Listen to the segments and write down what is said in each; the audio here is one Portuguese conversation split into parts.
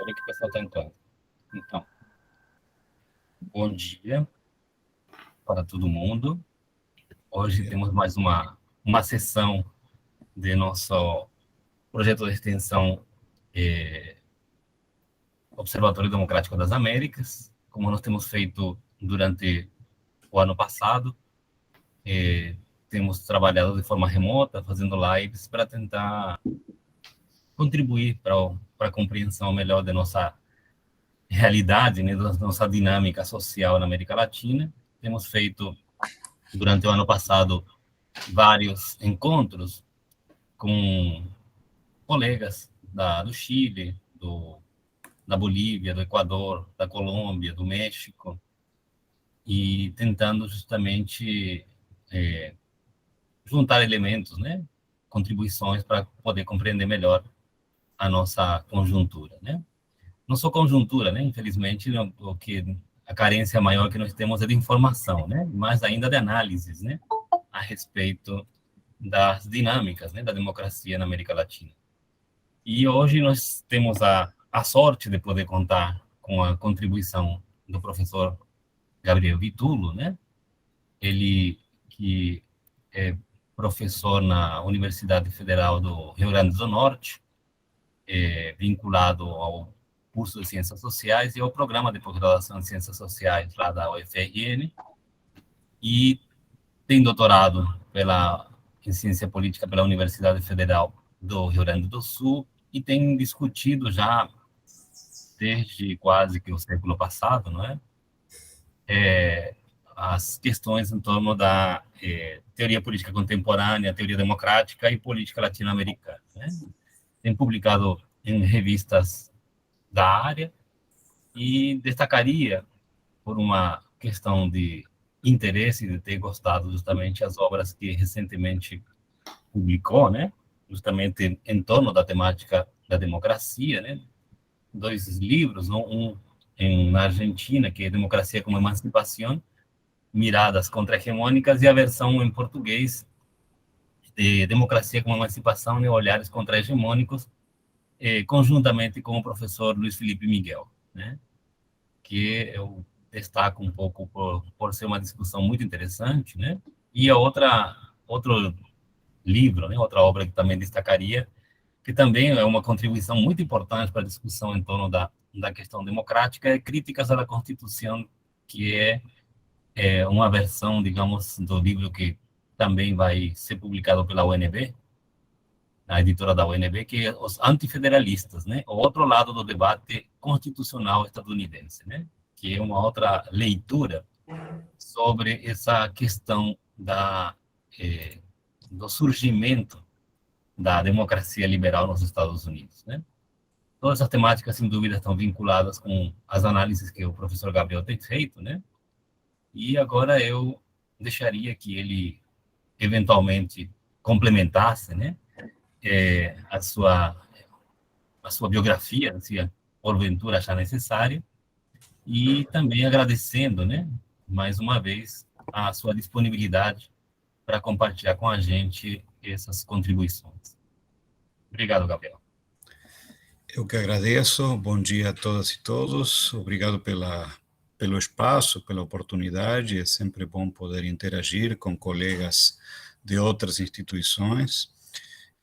hora que o pessoal está entrando. Então, bom dia para todo mundo. Hoje temos mais uma sessão de nosso projeto de extensão Observatório Democrático das Américas. Como nós temos feito durante o ano passado, temos trabalhado de forma remota, fazendo lives para tentar contribuir para a compreensão melhor da nossa realidade, né, da nossa dinâmica social na América Latina. Temos feito, durante o ano passado, vários encontros com colegas do Chile, da Bolívia, do Equador, da Colômbia, do México, e tentando justamente juntar elementos, né, contribuições para poder compreender melhor a nossa conjuntura, né? Não só conjuntura, né? Infelizmente, o que a carência maior que nós temos é de informação, né? Mais ainda de análises, né? A respeito das dinâmicas, né? Da democracia na América Latina. E hoje nós temos a sorte de poder contar com a contribuição do professor Gabriel Vitulo, né? Ele que é professor na Universidade Federal do Rio Grande do Norte, vinculado ao curso de Ciências Sociais e ao programa de pós-graduação em Ciências Sociais lá da UFRN, e tem doutorado em Ciência Política pela Universidade Federal do Rio Grande do Sul, e tem discutido já desde quase que o século passado, não é? As questões em torno da teoria política contemporânea, teoria democrática e política latino-americana, né? Tem publicado em revistas da área, e destacaria, por uma questão de interesse, de ter gostado justamente as obras que recentemente publicou, né? Justamente em torno da temática da democracia, né? Dois livros, na Argentina, que é Democracia como Emancipação, Miradas Contra-Hegemônicas, e a versão em português de Democracia como Emancipação e Olhares Contra-Hegemônicos, conjuntamente com o professor Luiz Felipe Miguel, né? Que eu destaco um pouco por ser uma discussão muito interessante, né? E outro livro, né? Outra obra que também destacaria, que também é uma contribuição muito importante para a discussão em torno da questão democrática, é Críticas à Constituição, que é uma versão, digamos, do livro que também vai ser publicado pela UNB, a editora da UNB, que é Os Antifederalistas, né? O outro lado do debate constitucional estadunidense, né? Que é uma outra leitura sobre essa questão do surgimento da democracia liberal nos Estados Unidos, né? Todas essas temáticas, sem dúvida, estão vinculadas com as análises que o professor Gabriel tem feito, né? E agora eu deixaria que ele, eventualmente, complementasse, né? A sua biografia, se porventura achar necessário, e também agradecendo, né, mais uma vez, a sua disponibilidade para compartilhar com a gente essas contribuições. Obrigado, Gabriel. Eu que agradeço. Bom dia a todas e todos. Obrigado pelo espaço, pela oportunidade. É sempre bom poder interagir com colegas de outras instituições.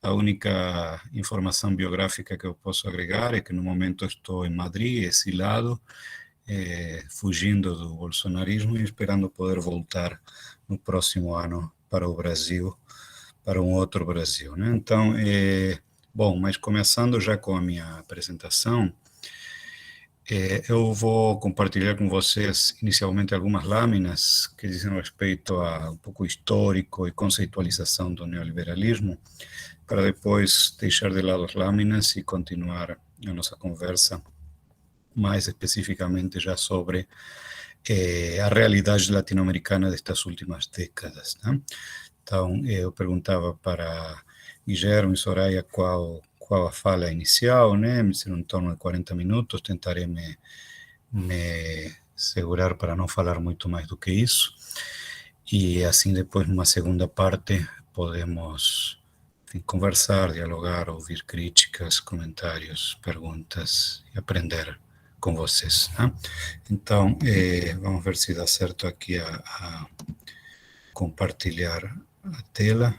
A única informação biográfica que eu posso agregar é que no momento estou em Madrid, exilado, fugindo do bolsonarismo e esperando poder voltar no próximo ano para o Brasil, para um outro Brasil, né? Então, bom, mas começando já com a minha apresentação, eu vou compartilhar com vocês inicialmente algumas lâminas que dizem respeito a um pouco histórico e conceitualização do neoliberalismo, para depois deixar de lado as lâminas e continuar a nossa conversa mais especificamente já sobre a realidade latino-americana destas últimas décadas, né? Então, eu perguntava para Guilherme e Soraya qual a fala inicial, né? Me disseram em torno de 40 minutos, tentarei me segurar para não falar muito mais do que isso, e assim depois, numa segunda parte, podemos enfim, conversar, dialogar, ouvir críticas, comentários, perguntas e aprender com vocês. Né? Então, vamos ver se dá certo aqui a compartilhar a tela.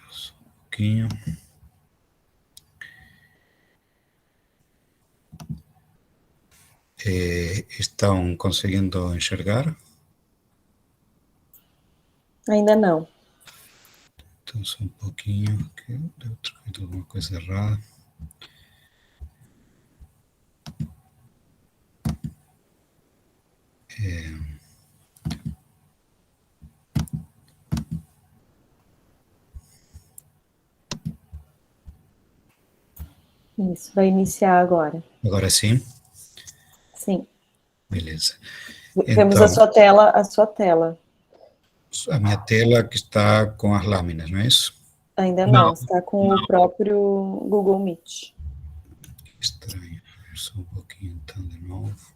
Só um pouquinho. Estão conseguindo enxergar? Ainda não. Então, só um pouquinho, que deu alguma coisa errada. Isso, vai iniciar agora. Agora sim? Sim. Beleza. Vemos Então, a sua tela. a minha tela que está com as lâminas, não é isso? Ainda Não, não, está com o próprio Google Meet. Estranho. Só um pouquinho então de novo.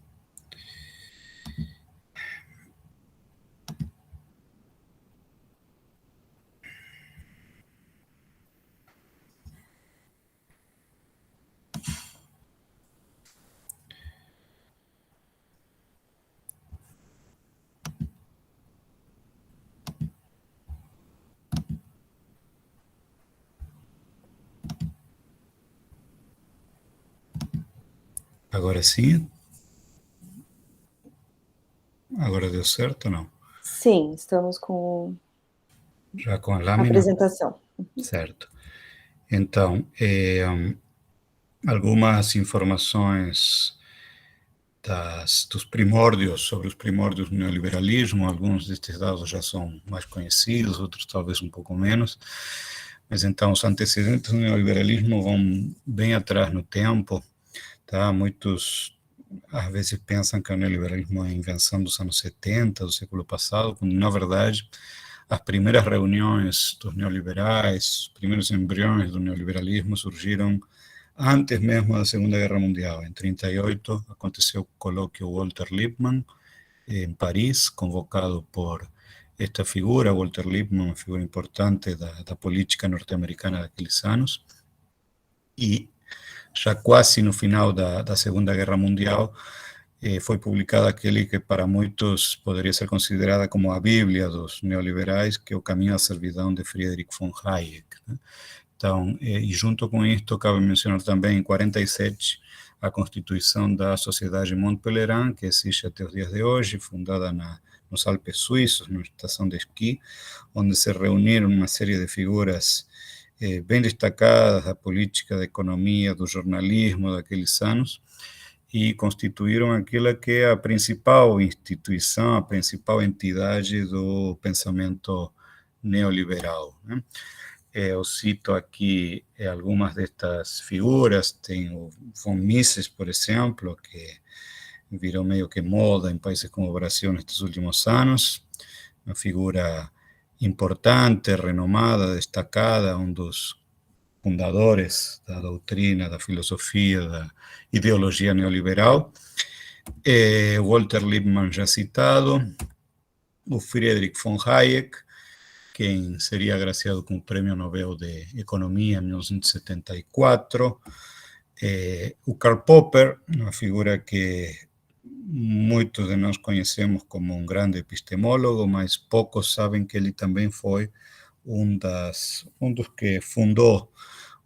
Agora sim? Agora deu certo ou não? Sim, estamos com Já com a a lâmina? apresentação. Certo. Então, algumas informações dos primórdios, sobre os primórdios do neoliberalismo. Alguns destes dados já são mais conhecidos, outros talvez um pouco menos. Mas então, os antecedentes do neoliberalismo vão bem atrás no tempo. Tá? Muitos, às vezes, pensam que o neoliberalismo é a invenção dos anos 70, do século passado, quando, na verdade, as primeiras reuniões dos neoliberais, os primeiros embriões do neoliberalismo surgiram antes mesmo da Segunda Guerra Mundial. Em 1938, aconteceu o colóquio Walter Lippmann, em Paris, convocado por esta figura, Walter Lippmann, uma figura importante da política norte-americana daqueles anos, e já quase no final da Segunda Guerra Mundial, foi publicado aquele que para muitos poderia ser considerada como a Bíblia dos neoliberais, que é O Caminho à Servidão, de Friedrich von Hayek. Né? Então, e junto com isto, cabe mencionar também, em 47, a Constituição da Sociedade Mont Pelerin, que existe até os dias de hoje, fundada nos Alpes Suíços, numa estação de esqui, onde se reuniram uma série de figuras bem destacadas da política, da economia, do jornalismo daqueles anos, e constituíram aquela que é a principal instituição, a principal entidade do pensamento neoliberal. Né? Eu cito aqui algumas destas figuras, tem o von Mises, por exemplo, que virou meio que moda em países como o Brasil nestes últimos anos, uma figura importante, renomada, destacada, um dos fundadores da doutrina, da filosofia, da ideologia neoliberal. Walter Lippmann, já citado, o Friedrich von Hayek, quem seria agraciado com o Prêmio Nobel de Economia em 1974, o Karl Popper, uma figura que muitos de nós conhecemos como um grande epistemólogo, mas poucos sabem que ele também foi um dos que fundou,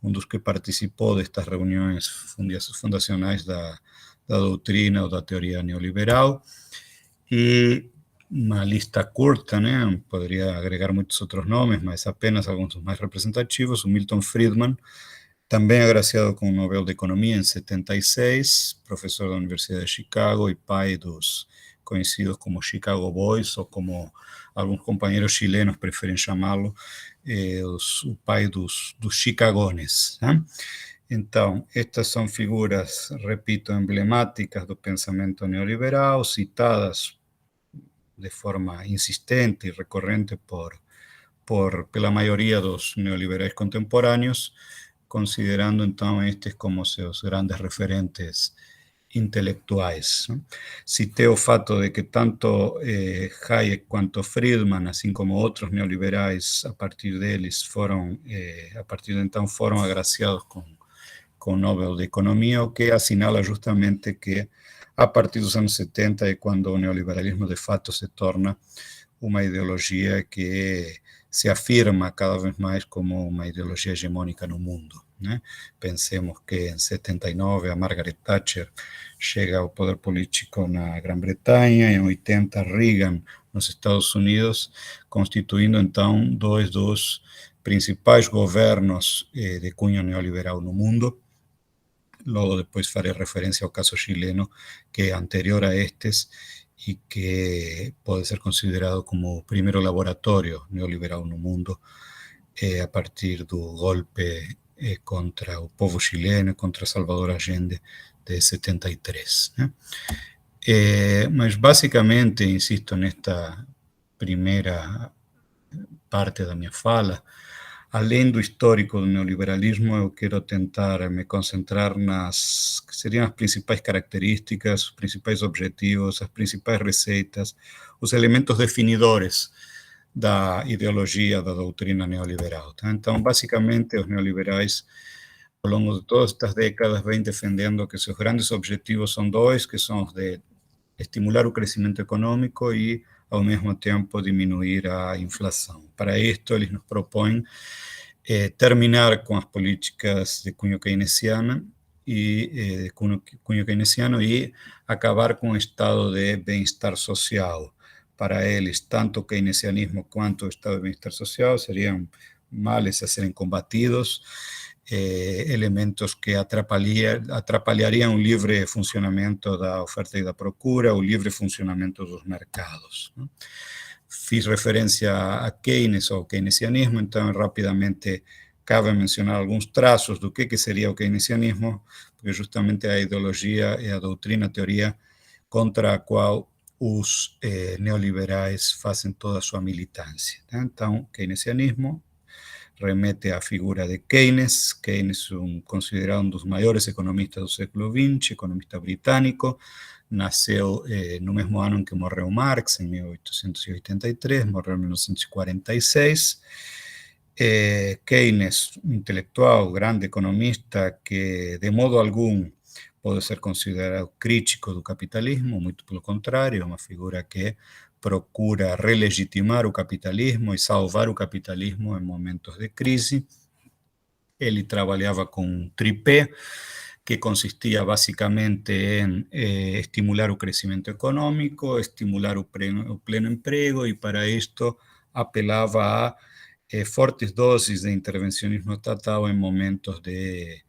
um dos que participou destas reuniões fundacionais da doutrina ou da teoria neoliberal. E uma lista curta, né? Poderia agregar muitos outros nomes, mas apenas alguns dos mais representativos. O Milton Friedman, também agraciado com o Nobel de Economia em 76, professor da Universidade de Chicago e pai dos conhecidos como Chicago Boys, ou como alguns companheiros chilenos preferem chamá-lo, o pai dos Chicagones. Né? Então, estas são figuras, repito, emblemáticas do pensamento neoliberal, citadas de forma insistente e recorrente pela maioria dos neoliberais contemporâneos, considerando então estes como seus grandes referentes intelectuais. Citei o fato de que tanto Hayek quanto Friedman, assim como outros neoliberais, a partir deles a partir de então foram agraciados com o Nobel de Economia, o que assinala justamente que a partir dos anos 70 é quando o neoliberalismo de fato se torna uma ideologia que se afirma cada vez mais como uma ideologia hegemônica no mundo. Pensemos que em 79 a Margaret Thatcher chega ao poder político na Grã-Bretanha, em 80 Reagan nos Estados Unidos, constituindo então dois dos principais governos de cunho neoliberal no mundo. Logo depois farei referência ao caso chileno, que é anterior a estes e que pode ser considerado como o primeiro laboratório neoliberal no mundo, a partir do golpe contra o povo chileno, contra Salvador Allende, de 73. Mas, basicamente, insisto nesta primeira parte da minha fala, além do histórico do neoliberalismo, eu quero tentar me concentrar nas que seriam as principais características, os principais objetivos, as principais receitas, os elementos definidores da ideologia, da doutrina neoliberal. Então, basicamente, os neoliberais, ao longo de todas estas décadas, vêm defendendo que seus grandes objetivos são dois, que são os de estimular o crescimento econômico e, ao mesmo tempo, diminuir a inflação. Para isto, eles nos propõem terminar com as políticas de cunho keynesiano e acabar com o estado de bem-estar social. Para eles, tanto o keynesianismo quanto o estado de bem-estar social seriam males a serem combatidos, elementos que atrapalhariam o livre funcionamento da oferta e da procura, o livre funcionamento dos mercados. Fiz referência a Keynes ou keynesianismo, então rapidamente cabe mencionar alguns traços do que seria o keynesianismo, porque justamente é a ideologia e a doutrina, a teoria contra a qual os neoliberais fazem toda a sua militância. Então, keynesianismo remete à figura de Keynes. Keynes considerado um dos maiores economistas do século XX, economista britânico, nasceu no mesmo ano em que morreu Marx, em 1883, morreu em 1946. Keynes, intelectual, grande economista, que de modo algum pode ser considerado crítico do capitalismo, muito pelo contrário, é uma figura que procura relegitimar o capitalismo e salvar o capitalismo em momentos de crise. Ele trabalhava com um tripé, que consistia basicamente em estimular o crescimento econômico, estimular o pleno emprego, e para isto apelava a fortes doses de intervencionismo estatal em momentos de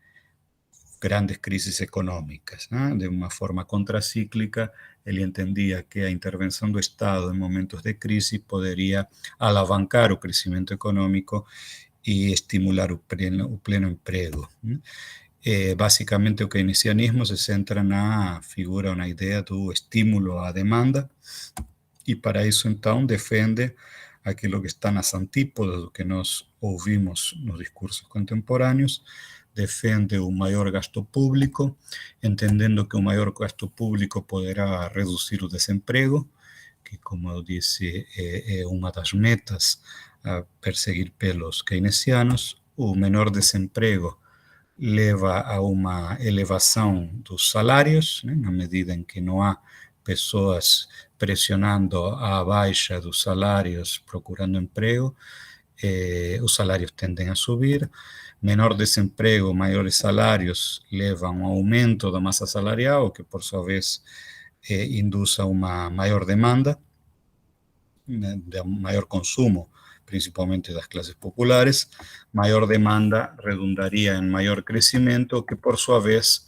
grandes crises econômicas. De uma forma contracíclica, ele entendia que a intervenção do Estado em momentos de crise poderia alavancar o crescimento econômico e estimular o pleno emprego. Basicamente, o keynesianismo se centra na figura, na ideia do estímulo à demanda, e para isso, então, defende aquilo que está nas antípodas do que nós ouvimos nos discursos contemporâneos. Defende o maior gasto público, entendendo que o maior gasto público poderá reduzir o desemprego, que, como eu disse, é uma das metas a perseguir pelos keynesianos. O menor desemprego leva a uma elevação dos salários, na medida em que não há pessoas pressionando a baixa dos salários, procurando emprego, os salários tendem a subir. Menor desemprego, maiores salários levam a um aumento da massa salarial, que por sua vez induz a uma maior demanda, de maior consumo, principalmente das classes populares. Maior demanda redundaria em maior crescimento, que por sua vez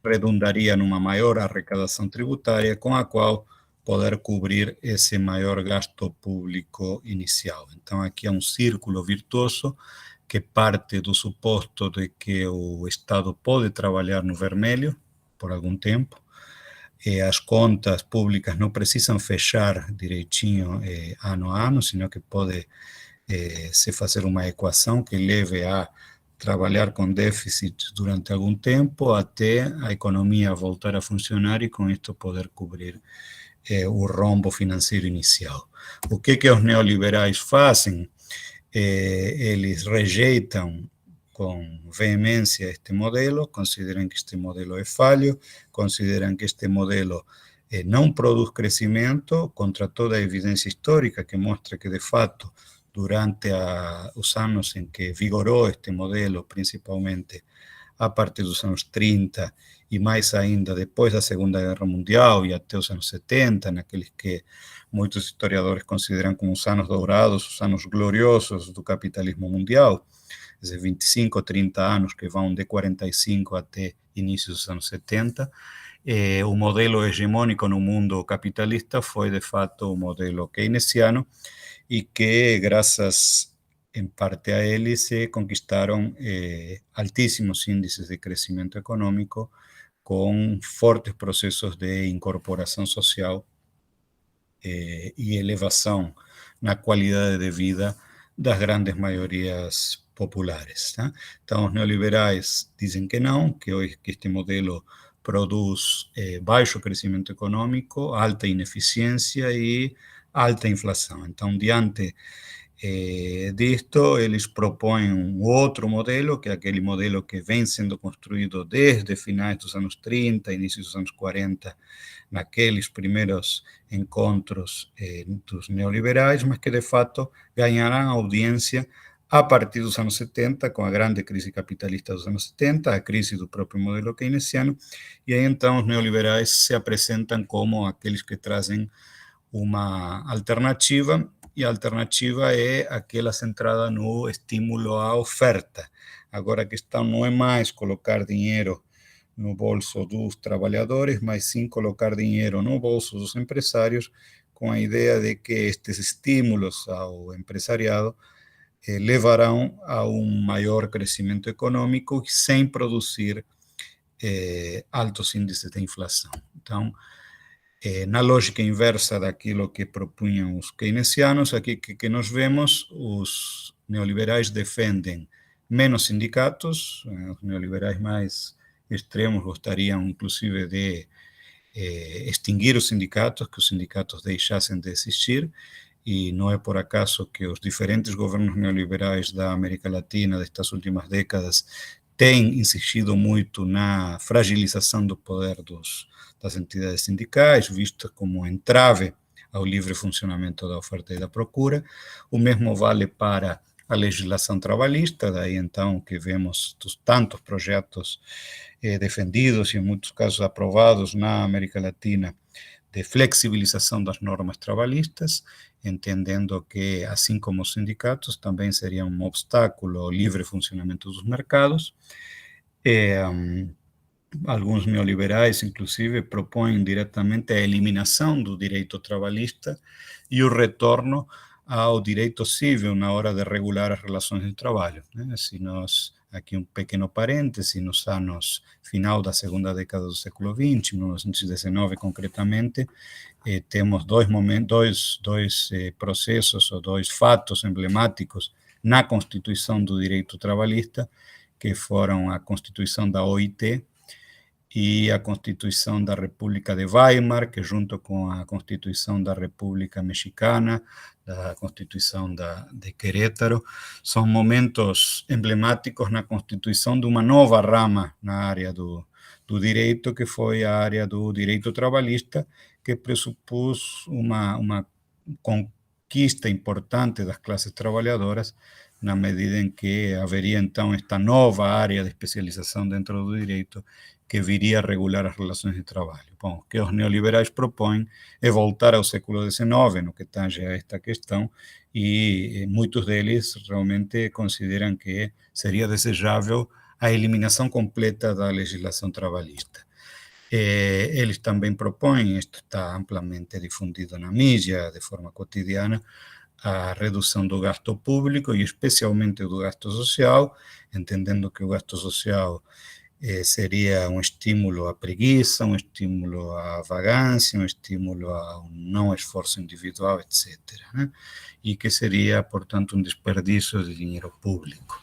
redundaria numa maior arrecadação tributária, com a qual poder cobrir esse maior gasto público inicial. Então, aqui é um círculo virtuoso que parte do suposto de que o Estado pode trabalhar no vermelho por algum tempo. As contas públicas não precisam fechar direitinho ano a ano, sino que pode se fazer uma equação que leve a trabalhar com déficit durante algum tempo até a economia voltar a funcionar e com isto poder cobrir o rombo financeiro inicial. O que os neoliberais fazem? Eles rejeitam com veemência este modelo, consideram que este modelo é falho, consideram que este modelo não produz crescimento, contra toda a evidência histórica que mostra que, de fato, durante os anos em que vigorou este modelo, principalmente a partir dos anos 30 e mais ainda depois da Segunda Guerra Mundial e até os anos 70, naqueles que muitos historiadores consideram como os anos dourados, os anos gloriosos do capitalismo mundial, esses 25, 30 anos que vão de 45 até início dos anos 70, o modelo hegemônico no mundo capitalista foi, de fato, o modelo keynesiano e que, graças em parte a ele, se conquistaram altíssimos índices de crescimento econômico com fortes processos de incorporação social e elevação na qualidade de vida das grandes maiorias populares. Tá? Então, os neoliberais dizem que não, que este modelo produz baixo crescimento econômico, alta ineficiência e alta inflação. Então, diante disto, eles propõem um outro modelo, que é aquele modelo que vem sendo construído desde finais dos anos 30, início dos anos 40, naqueles primeiros encontros dos neoliberais, mas que, de fato, ganharão audiência a partir dos anos 70, com a grande crise capitalista dos anos 70, a crise do próprio modelo keynesiano, e aí, então, os neoliberais se apresentam como aqueles que trazem uma alternativa, e a alternativa é aquela centrada no estímulo à oferta. Agora, a questão não é mais colocar dinheiro no bolso dos trabalhadores, mas sim colocar dinheiro no bolso dos empresários, com a ideia de que estes estímulos ao empresariado levarão a um maior crescimento econômico sem produzir altos índices de inflação. Então, na lógica inversa daquilo que propunham os keynesianos, aqui que nós vemos, os neoliberais defendem menos sindicatos, os neoliberais mais extremos gostariam, inclusive, de extinguir os sindicatos, que os sindicatos deixassem de existir, e não é por acaso que os diferentes governos neoliberais da América Latina destas últimas décadas têm insistido muito na fragilização do poder das entidades sindicais, vistas como entrave ao livre funcionamento da oferta e da procura. O mesmo vale para a legislação trabalhista, daí então que vemos tantos projetos defendidos e em muitos casos aprovados na América Latina de flexibilização das normas trabalhistas, entendendo que, assim como os sindicatos, também seriam um obstáculo ao livre funcionamento dos mercados. Alguns neoliberais, inclusive, propõem diretamente a eliminação do direito trabalhista e o retorno ao direito civil na hora de regular as relações de trabalho. Né? Se nós, aqui um pequeno parêntese, nos anos final da segunda década do século XX, 1919 concretamente, temos dois processos ou dois fatos emblemáticos na constituição do direito trabalhista, que foram a constituição da OIT e a Constituição da República de Weimar, que junto com a Constituição da República Mexicana, da Constituição de Querétaro, são momentos emblemáticos na constituição de uma nova rama na área do direito, que foi a área do direito trabalhista, que pressupôs uma conquista importante das classes trabalhadoras, na medida em que haveria então esta nova área de especialização dentro do direito que viria a regular as relações de trabalho. Bom, o que os neoliberais propõem é voltar ao século XIX, no que tange a esta questão, e muitos deles realmente consideram que seria desejável a eliminação completa da legislação trabalhista. Eles também propõem, isto está amplamente difundido na mídia de forma cotidiana, a redução do gasto público e especialmente do gasto social, entendendo que o gasto social seria um estímulo à preguiça, um estímulo à vagância, um estímulo ao não esforço individual, etc. Né? E que seria, portanto, um desperdício de dinheiro público.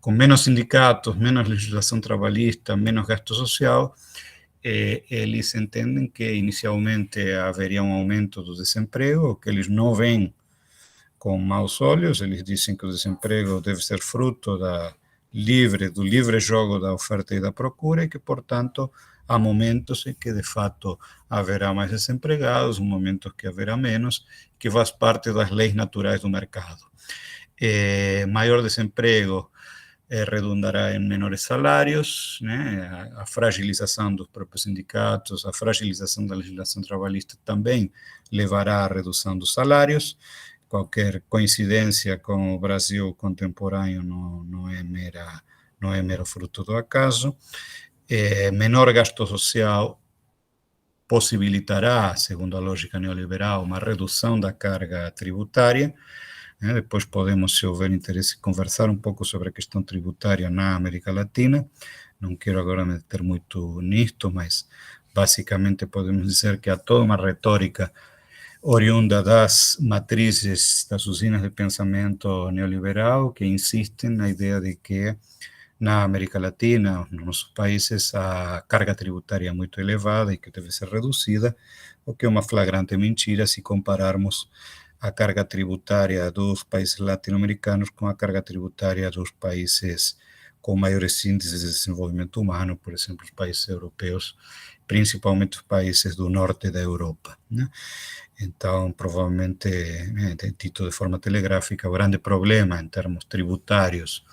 com menos sindicatos, menos legislação trabalhista, menos gasto social, eles entendem que inicialmente haveria um aumento do desemprego, que eles não veem com maus olhos, eles dizem que o desemprego deve ser fruto do livre jogo da oferta e da procura, e que, portanto, há momentos em que, de fato, haverá mais desempregados, momentos que haverá menos, que faz parte das leis naturais do mercado. Maior desemprego redundará em menores salários, né? A fragilização dos próprios sindicatos, a fragilização da legislação trabalhista também levará à redução dos salários. Qualquer coincidência com o Brasil contemporâneo não é mero fruto do acaso. Menor gasto social possibilitará, segundo a lógica neoliberal, uma redução da carga tributária. Depois podemos, se houver interesse, conversar um pouco sobre a questão tributária na América Latina. Não quero agora me meter muito nisto, mas basicamente podemos dizer que há toda uma retórica oriunda das matrizes das usinas de pensamento neoliberal, que insistem na ideia de que na América Latina, nos nossos países, a carga tributária é muito elevada e que deve ser reduzida, o que é uma flagrante mentira se compararmos a carga tributária dos países latino-americanos com a carga tributária dos países com maiores índices de desenvolvimento humano, por exemplo, os países europeus, principalmente os países do norte da Europa, né? Então, provavelmente, dito de forma telegráfica, o grande problema em termos tributários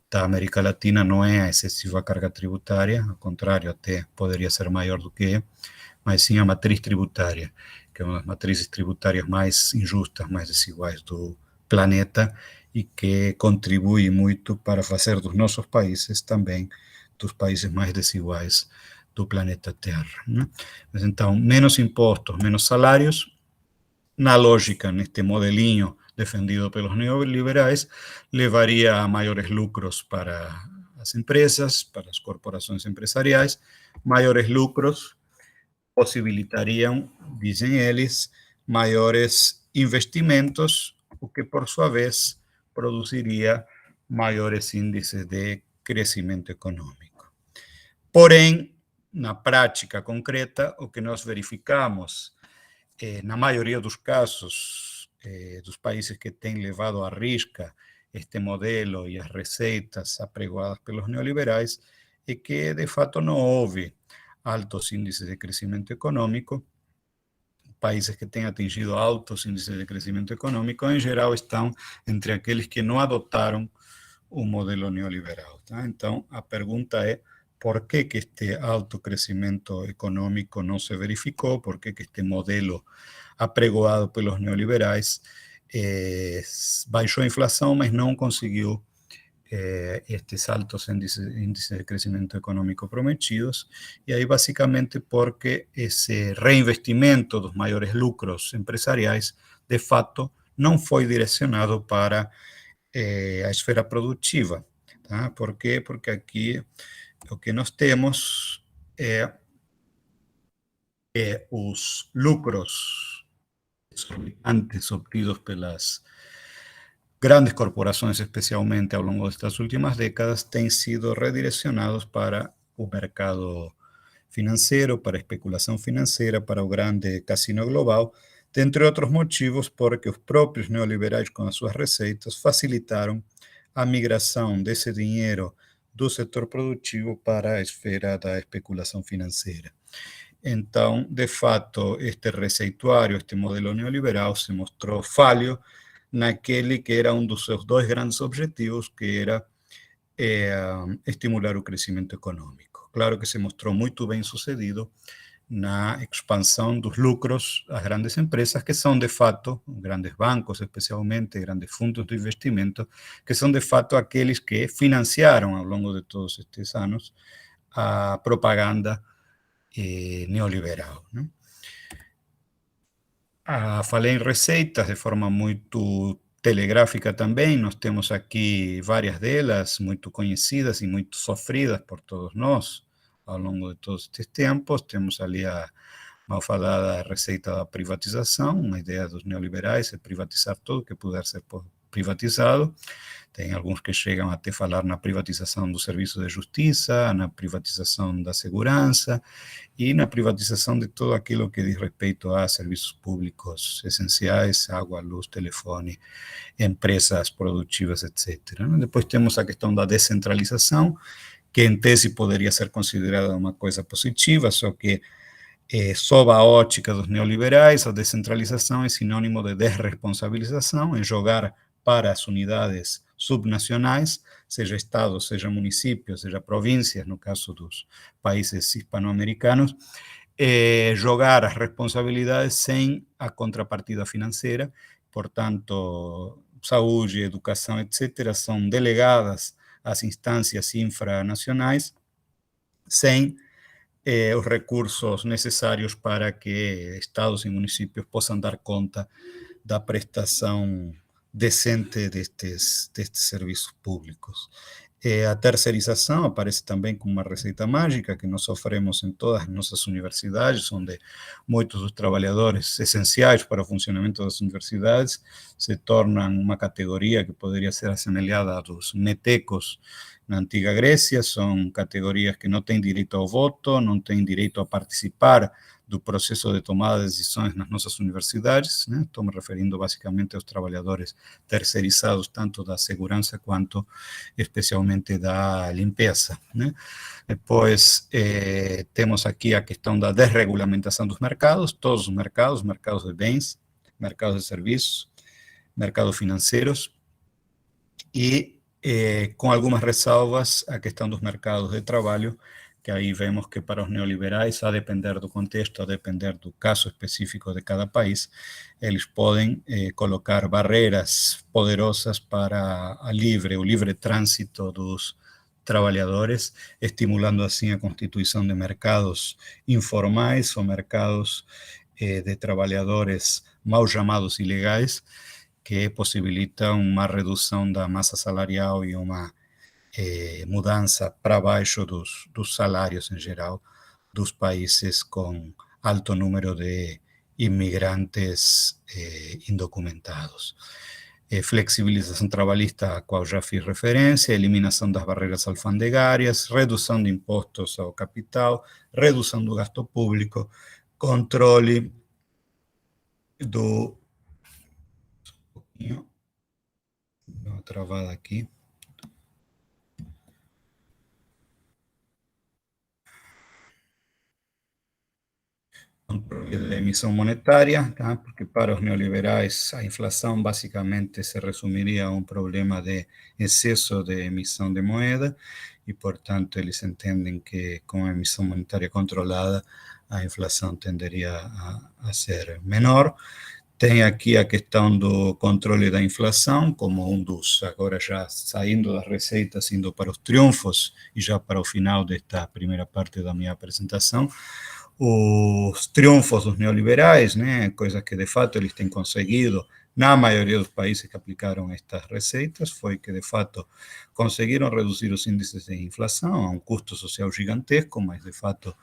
da América Latina não é a excessiva carga tributária, ao contrário, até poderia ser maior do que é, mas sim a matriz tributária, que é uma das matrizes tributárias mais injustas, mais desiguais do planeta e que contribui muito para fazer dos nossos países também dos países mais desiguais do planeta Terra, né? Mas, então, menos impostos, menos salários, na lógica, neste modelinho defendido pelos neoliberais, levaria a maiores lucros para as empresas, para as corporações empresariais. Maiores lucros possibilitariam, dizem eles, maiores investimentos, o que, por sua vez, produziria maiores índices de crescimento econômico. Porém, na prática concreta, o que nós verificamos na maioria dos casos dos países que têm levado à risca este modelo e as receitas apregoadas pelos neoliberais, é que, de fato, não houve altos índices de crescimento econômico. Países que têm atingido altos índices de crescimento econômico, em geral, estão entre aqueles que não adotaram o modelo neoliberal, tá? Então, a pergunta é: por que este alto crescimento econômico não se verificou? Por que este modelo apregoado pelos neoliberais baixou a inflação, mas não conseguiu estes altos índices de crescimento econômico prometidos? E aí, basicamente, porque esse reinvestimento dos maiores lucros empresariais, de fato, não foi direcionado para a esfera produtiva, tá? Por quê? Porque aqui o que nós temos é os lucros exorbitantes obtidos pelas grandes corporações, especialmente ao longo destas últimas décadas, têm sido redirecionados para o mercado financeiro, para a especulação financeira, para o grande cassino global, dentre outros motivos, porque os próprios neoliberais, com as suas receitas, facilitaram a migração desse dinheiro do setor produtivo para a esfera da especulação financeira. Então, de fato, este receituário, este modelo neoliberal se mostrou falho naquele que era um dos seus dois grandes objetivos, que era estimular o crescimento econômico. Claro que se mostrou muito bem sucedido na expansão dos lucros das grandes empresas, que são, de fato, grandes bancos, especialmente, grandes fundos de investimento, que são, de fato, aqueles que financiaram, ao longo de todos estes anos, a propaganda neoliberal, né? Falei em receitas de forma muito telegráfica também. Nós temos aqui várias delas, muito conhecidas e muito sofridas por todos nós ao longo de todos estes tempos. Temos ali a malfadada receita da privatização, uma ideia dos neoliberais é privatizar tudo que puder ser privatizado. Tem alguns que chegam até falar na privatização do serviço de justiça, na privatização da segurança e na privatização de tudo aquilo que diz respeito a serviços públicos essenciais, água, luz, telefone, empresas produtivas, etc. Depois temos a questão da descentralização, que em tese poderia ser considerada uma coisa positiva, só que sob a ótica dos neoliberais, a descentralização é sinônimo de desresponsabilização, em jogar para as unidades subnacionais, seja estados, seja municípios, seja províncias, no caso dos países hispano-americanos, jogar as responsabilidades sem a contrapartida financeira, portanto, saúde, educação, etc., são delegadas às instâncias infranacionais, sem os recursos necessários para que estados e municípios possam dar conta da prestação decente destes serviços públicos. A terceirização aparece também como uma receita mágica que nós sofremos em todas as nossas universidades, onde muitos dos trabalhadores essenciais para o funcionamento das universidades se tornam uma categoria que poderia ser assemelhada dos metecos na antiga Grécia, são categorias que não têm direito ao voto, não têm direito a participar do processo de tomada de decisões nas nossas universidades, né? Estou me referindo basicamente aos trabalhadores terceirizados, tanto da segurança quanto especialmente da limpeza, né? Depois, temos aqui a questão da desregulamentação dos mercados, todos os mercados, mercados de bens, mercados de serviços, mercados financeiros, e com algumas ressalvas a questão dos mercados de trabalho, que aí vemos que para os neoliberais, a depender do contexto, a depender do caso específico de cada país, eles podem colocar barreiras poderosas para o livre trânsito dos trabalhadores, estimulando assim a constituição de mercados informais ou mercados de trabalhadores mal chamados ilegais, que possibilitam uma redução da massa salarial e uma mudança para baixo dos salários em geral dos países com alto número de imigrantes indocumentados. Flexibilização trabalhista, a qual já fiz referência, eliminação das barreiras alfandegárias, redução de impostos ao capital, redução do gasto público, controle do... Deu uma travada aqui. Controle da emissão monetária, tá? Porque para os neoliberais a inflação basicamente se resumiria a um problema de excesso de emissão de moeda e, portanto, eles entendem que com a emissão monetária controlada a inflação tenderia a ser menor. Tem aqui a questão do controle da inflação como um dos, agora já saindo das receitas, indo para os triunfos e já para o final desta primeira parte da minha apresentação, os triunfos dos neoliberais, né, coisa que de fato eles têm conseguido na maioria dos países que aplicaram estas receitas, foi que de fato conseguiram reduzir os índices de inflação a um custo social gigantesco, mas de fato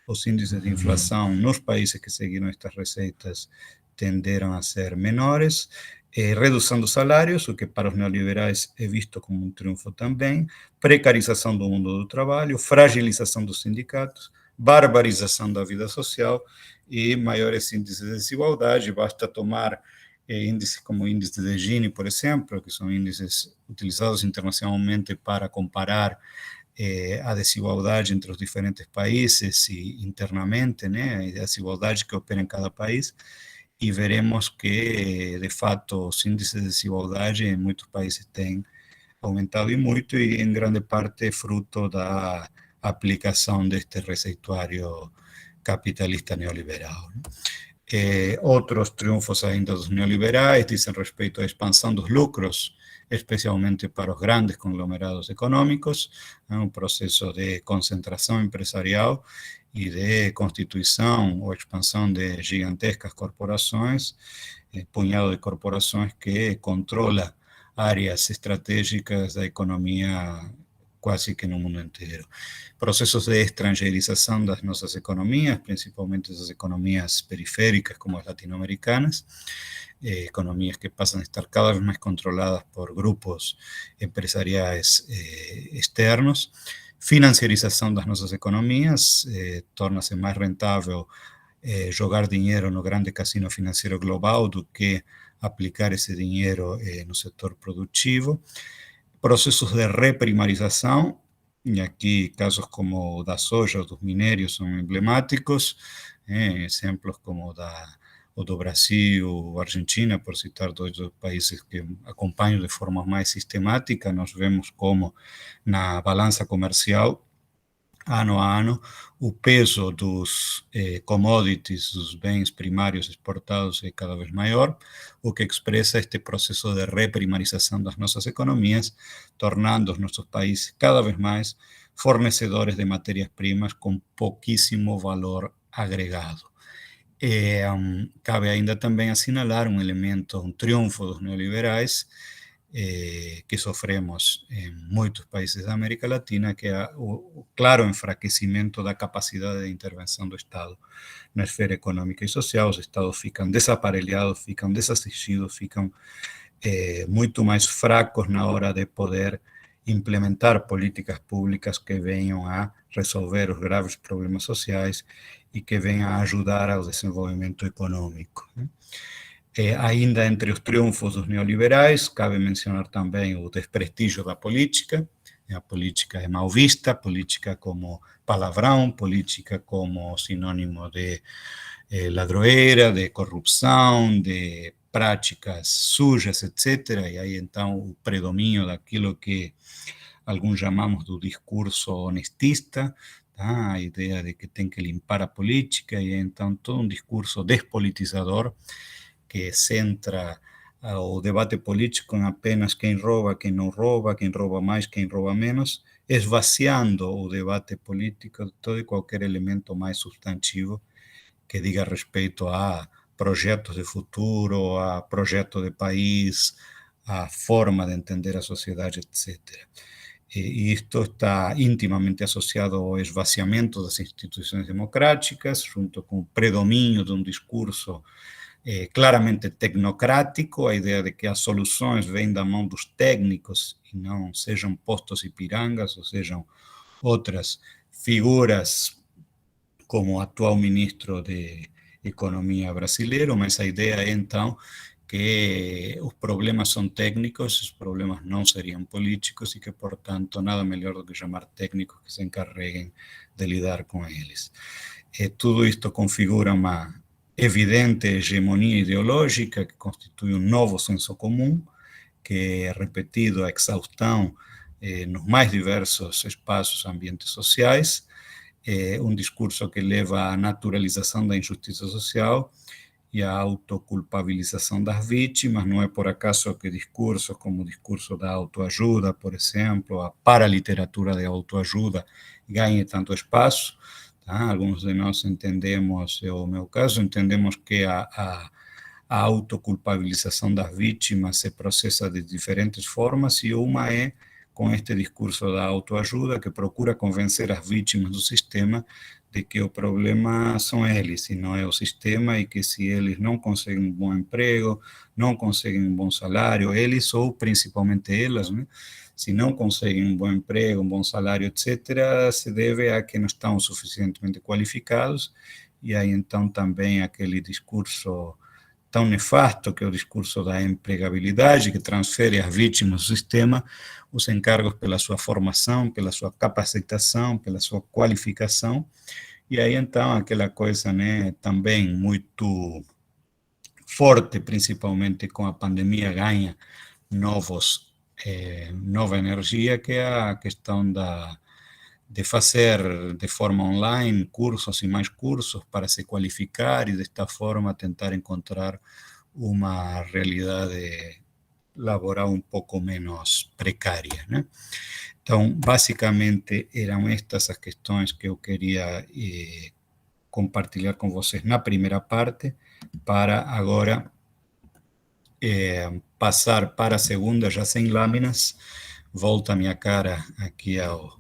os índices de inflação nos países que seguiram estas receitas tenderam a ser menores, redução dos salários, o que para os neoliberais é visto como um triunfo também, precarização do mundo do trabalho, fragilização dos sindicatos, barbarização da vida social e maiores índices de desigualdade. Basta tomar índices como o índice de Gini, por exemplo, que são índices utilizados internacionalmente para comparar a desigualdade entre os diferentes países e internamente, né, a desigualdade que opera em cada país, e veremos que, de fato, os índices de desigualdade em muitos países têm aumentado e muito, e em grande parte fruto da aplicação deste receituário capitalista neoliberal. Outros triunfos ainda dos neoliberais dizem respeito à expansão dos lucros, especialmente para os grandes conglomerados econômicos, um processo de concentração empresarial e de constituição ou expansão de gigantescas corporações, punhado de corporações que controla áreas estratégicas da economia quase que no mundo inteiro. Processos de estrangeirização das nossas economias, principalmente das economias periféricas como as latino-americanas, economias que passam a estar cada vez mais controladas por grupos empresariais externos. Financiarização das nossas economias, torna-se mais rentável jogar dinheiro no grande cassino financeiro global do que aplicar esse dinheiro no setor produtivo. Processos de reprimarização, e aqui casos como o da soja ou dos minérios são emblemáticos, exemplos como o do Brasil, Argentina, por citar dois dos países que acompanho de forma mais sistemática. Nós vemos como na balança comercial, ano a ano, o peso dos commodities, dos bens primários exportados é cada vez maior, o que expressa este processo de reprimarização das nossas economias, tornando os nossos países cada vez mais fornecedores de matérias-primas com pouquíssimo valor agregado. Cabe ainda também assinalar um elemento, um triunfo dos neoliberais, que sofremos em muitos países da América Latina, que é o claro enfraquecimento da capacidade de intervenção do Estado na esfera econômica e social. Os Estados ficam desaparelhados, ficam desassistidos, ficam muito mais fracos na hora de poder implementar políticas públicas que venham a resolver os graves problemas sociais e que venham a ajudar ao desenvolvimento econômico, né? Ainda entre os triunfos dos neoliberais, cabe mencionar também o desprestígio da política. A política é mal vista, política como palavrão, política como sinônimo de ladroeira, de corrupção, de práticas sujas, etc. E aí, então, o predomínio daquilo que alguns chamamos do discurso honestista, tá? A ideia de que tem que limpar a política, e então todo um discurso despolitizador que centra o debate político em apenas quem rouba mais, quem rouba menos, esvaziando o debate político de todo e qualquer elemento mais substantivo que diga respeito a projetos de futuro, a projeto de país, a forma de entender a sociedade, etc. E isto está intimamente associado ao esvaziamento das instituições democráticas, junto com o predomínio de um discurso claramente tecnocrático, a ideia de que as soluções vêm da mão dos técnicos e não sejam postos Ipirangas, ou sejam outras figuras como o atual ministro de Economia brasileiro, mas a ideia é, então, que os problemas são técnicos, os problemas não seriam políticos e que, portanto, nada melhor do que chamar técnicos que se encarreguem de lidar com eles. Tudo isto configura uma evidente hegemonia ideológica que constitui um novo senso comum, que é repetido a exaustão nos mais diversos espaços, ambientes sociais, um discurso que leva à naturalização da injustiça social e à autoculpabilização das vítimas. Não é por acaso que discursos como o discurso da autoajuda, por exemplo, a paraliteratura de autoajuda, ganhem tanto espaço. Alguns de nós entendemos, é o meu caso, entendemos que a autoculpabilização das vítimas se processa de diferentes formas, e uma é com este discurso da autoajuda, que procura convencer as vítimas do sistema de que o problema são eles, e não é o sistema, e que se eles não conseguem um bom emprego, não conseguem um bom salário, eles ou principalmente elas, né? Se não conseguem um bom emprego, um bom salário, etc., se deve a que não estão suficientemente qualificados, e aí então também aquele discurso tão nefasto, que é o discurso da empregabilidade, que transfere às vítimas do sistema os encargos pela sua formação, pela sua capacitação, pela sua qualificação, e aí então aquela coisa, né, também muito forte, principalmente com a pandemia, ganha nova energia, que é a questão de fazer de forma online cursos e mais cursos para se qualificar e, desta forma, tentar encontrar uma realidade laboral um pouco menos precária, né? Então, basicamente, eram estas as questões que eu queria compartilhar com vocês na primeira parte, para agora passar para a segunda, já sem lâminas, volta a minha cara aqui ao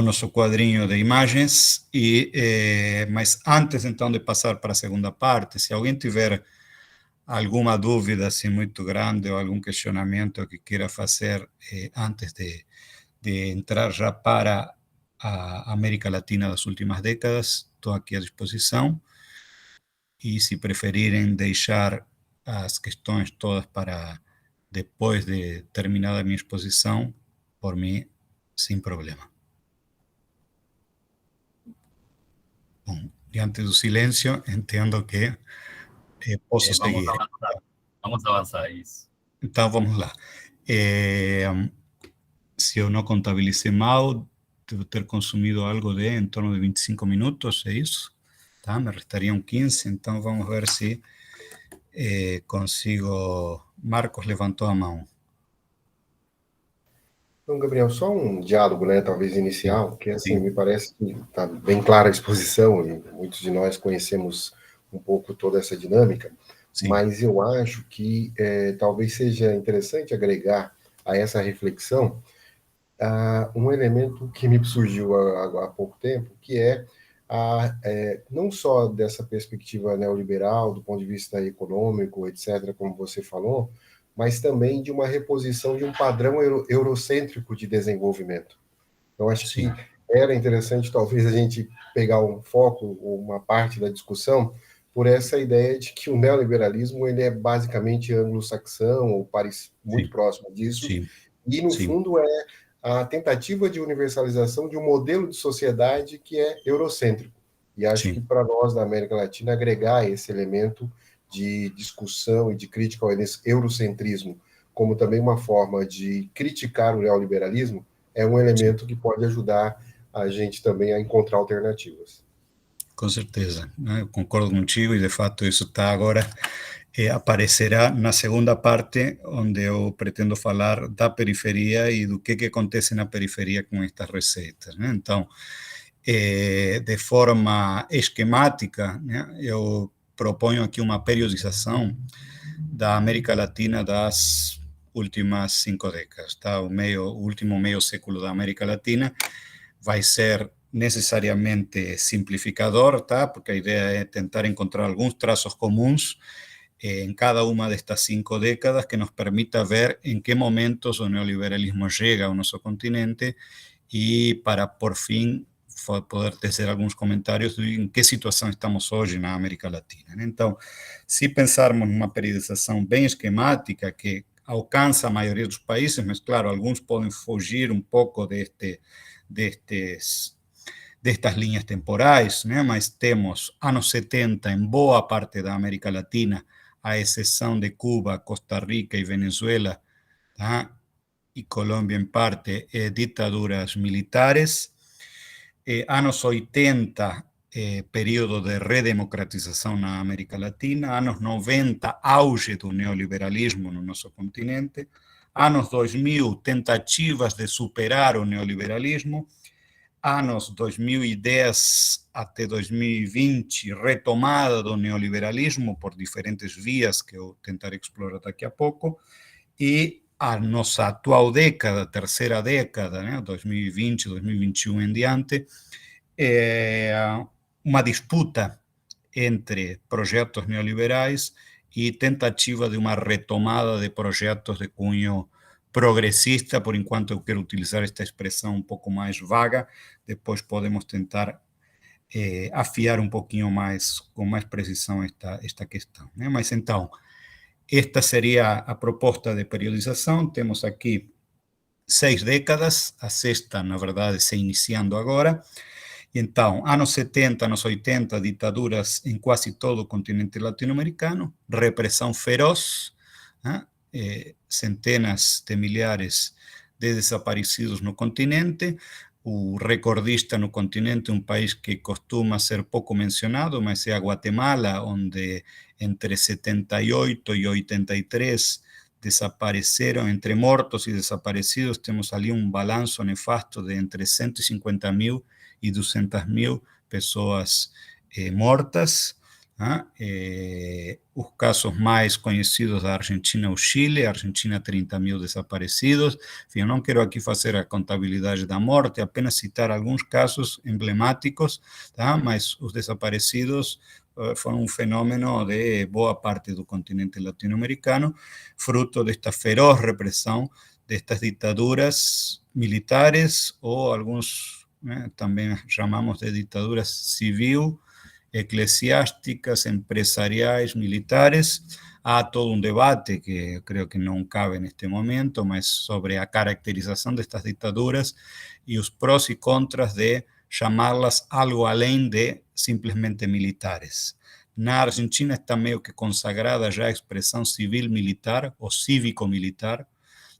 nosso quadrinho de imagens, mas antes então de passar para a segunda parte, se alguém tiver alguma dúvida assim muito grande ou algum questionamento que queira fazer antes de entrar já para a América Latina das últimas décadas, estou aqui à disposição. E se preferirem deixar as questões todas para depois de terminada a minha exposição, por mim, sem problema. Bom, diante do silêncio, entendo que posso seguir. Vamos avançar isso. Então, vamos lá. Se eu não contabilizei mal, devo ter consumido algo de em torno de 25 minutos, é isso? Tá? Me restariam 15, então vamos ver se consigo. Marcos levantou a mão. Então, Gabriel, só um diálogo, né, talvez inicial, que assim, Sim. me parece que está bem clara a exposição, e muitos de nós conhecemos um pouco toda essa dinâmica, Sim. Mas eu acho que talvez seja interessante agregar a essa reflexão um elemento que me surgiu há pouco tempo, que não só dessa perspectiva neoliberal, do ponto de vista econômico, etc., como você falou, mas também de uma reposição de um padrão eurocêntrico de desenvolvimento. Eu acho Sim. que era interessante, talvez, a gente pegar um foco, uma parte da discussão, por essa ideia de que o neoliberalismo ele é basicamente anglo-saxão, ou muito próximo disso, Sim. E, no fundo, é a tentativa de universalização de um modelo de sociedade que é eurocêntrico. E acho que, para nós, da América Latina, agregar esse elemento de discussão e de crítica ao eurocentrismo, como também uma forma de criticar o neoliberalismo, é um elemento que pode ajudar a gente também a encontrar alternativas. Com certeza, né? Eu concordo contigo e, de fato, isso está agora, aparecerá na segunda parte, onde eu pretendo falar da periferia e do que acontece na periferia com estas receitas, né? Então, de forma esquemática, né, eu proponho aqui uma periodização da América Latina das últimas 5 décadas, tá? O último meio século da América Latina vai ser necessariamente simplificador, tá? Porque a ideia é tentar encontrar alguns traços comuns em cada uma destas 5 décadas que nos permita ver em que momentos o neoliberalismo chega ao nosso continente e para, por fim, poder tecer alguns comentários de em que situação estamos hoje na América Latina. Então, se pensarmos numa periodização bem esquemática que alcança a maioria dos países, mas, claro, alguns podem fugir um pouco destas linhas temporais, né? Mas temos anos 70 em boa parte da América Latina, à exceção de Cuba, Costa Rica e Venezuela, tá? E Colômbia em parte, ditaduras militares. Anos 80, período de redemocratização na América Latina. Anos 90, auge do neoliberalismo no nosso continente. Anos 2000, tentativas de superar o neoliberalismo. Anos 2010 até 2020, retomada do neoliberalismo por diferentes vias que eu tentarei explorar daqui a pouco. E a nossa atual década, terceira década, né, 2020, 2021 em diante, uma disputa entre projetos neoliberais e tentativa de uma retomada de projetos de cunho progressista. Por enquanto, eu quero utilizar esta expressão um pouco mais vaga, depois podemos tentar afiar um pouquinho mais, com mais precisão, esta questão, né? Mas então, esta seria a proposta de periodização. Temos aqui 6 décadas, a sexta, na verdade, se iniciando agora. Então, anos 70, anos 80, ditaduras em quase todo o continente latino-americano, repressão feroz, né? Centenas de milhares de desaparecidos no continente. O recordista no continente, um país que costuma ser pouco mencionado, mas é a Guatemala, onde entre 78 e 83 desapareceram, entre mortos e desaparecidos, temos ali um balanço nefasto de entre 150 mil e 200 mil pessoas mortas. Os casos mais conhecidos da Argentina ou Chile, Argentina 30.000 desaparecidos. Enfim, eu não quero aqui fazer a contabilidade da morte, apenas citar alguns casos emblemáticos, tá? Mas os desaparecidos foram um fenômeno de boa parte do continente latino-americano, fruto desta feroz repressão destas ditaduras militares, ou alguns também chamamos de ditaduras civil, eclesiásticas, empresariais, militares. Há todo um debate que eu creio que não cabe neste momento, mas sobre a caracterização destas ditaduras e os prós e contras de chamá-las algo além de simplesmente militares. Na Argentina está meio que consagrada já a expressão civil-militar ou cívico-militar,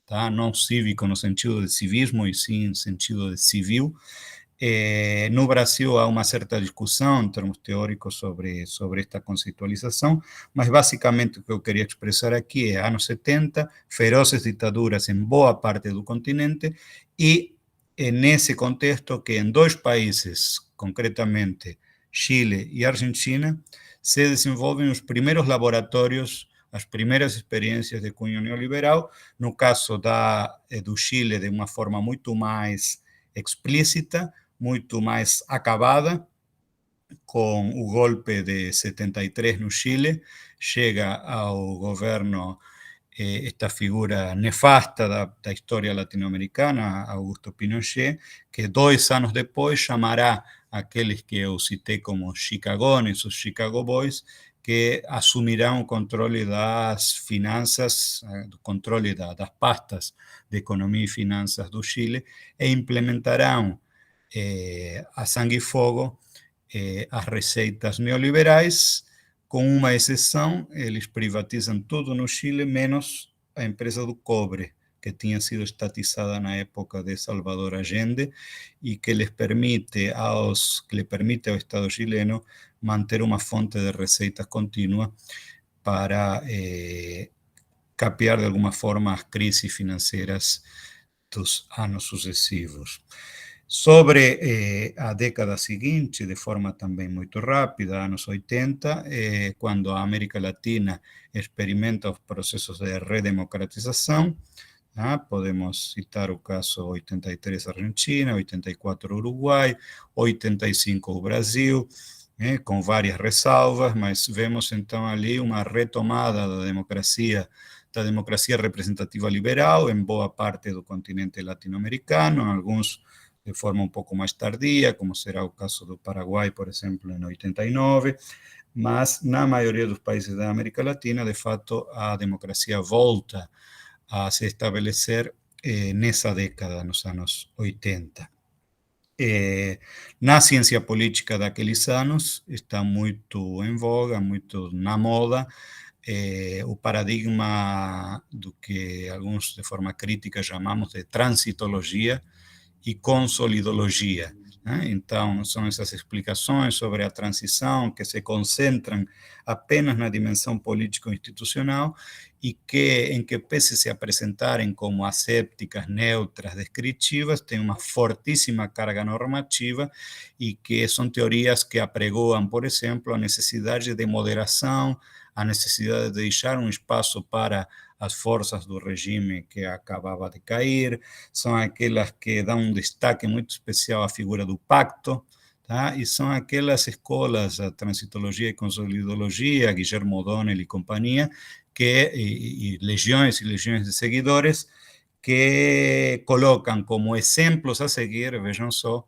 tá? Não cívico no sentido de civismo, e sim no sentido de civil. No Brasil há uma certa discussão em termos teóricos sobre esta conceitualização, mas basicamente o que eu queria expressar aqui é anos 70, ferozes ditaduras em boa parte do continente, e nesse contexto que em dois países, concretamente Chile e Argentina, se desenvolvem os primeiros laboratórios, as primeiras experiências de cunho neoliberal, no caso do Chile de uma forma muito mais explícita, muito mais acabada, com o golpe de 73 no Chile. Chega ao governo esta figura nefasta da história latino-americana, Augusto Pinochet, que 2 anos depois chamará aqueles que eu citei como Chicagones, os Chicago Boys, que assumirão o controle das finanças, o controle das pastas de economia e finanças do Chile, e implementarão a sangue e fogo as receitas neoliberais, com uma exceção: eles privatizam tudo no Chile, menos a empresa do cobre, que tinha sido estatizada na época de Salvador Allende, e que le permite ao Estado chileno manter uma fonte de receitas contínua para capear de alguma forma as crises financeiras dos anos sucessivos. Sobre a década seguinte, de forma também muito rápida, anos 80, quando a América Latina experimenta os processos de redemocratização, podemos citar o caso 83 Argentina, 84 Uruguai, 85 o Brasil, com várias ressalvas, mas vemos então ali uma retomada da democracia representativa liberal em boa parte do continente latino-americano, alguns de forma um pouco mais tardia, como será o caso do Paraguai, por exemplo, em 89, mas na maioria dos países da América Latina, de fato, a democracia volta a se estabelecer nessa década, nos anos 80. Na ciência política daqueles anos, está muito em voga, muito na moda, o paradigma do que alguns de forma crítica chamamos de transitologia e consolidologia. Então, são essas explicações sobre a transição que se concentram apenas na dimensão político-institucional e em que, pese a se apresentarem como assépticas, neutras, descritivas, têm uma fortíssima carga normativa e que são teorias que apregoam, por exemplo, a necessidade de moderação, a necessidade de deixar um espaço para as forças do regime que acabava de cair, são aquelas que dão um destaque muito especial à figura do pacto, tá? E são aquelas escolas, a transitologia e consolidologia, Guillermo O'Donnell e companhia, e legiões de seguidores, que colocam como exemplos a seguir, vejam só,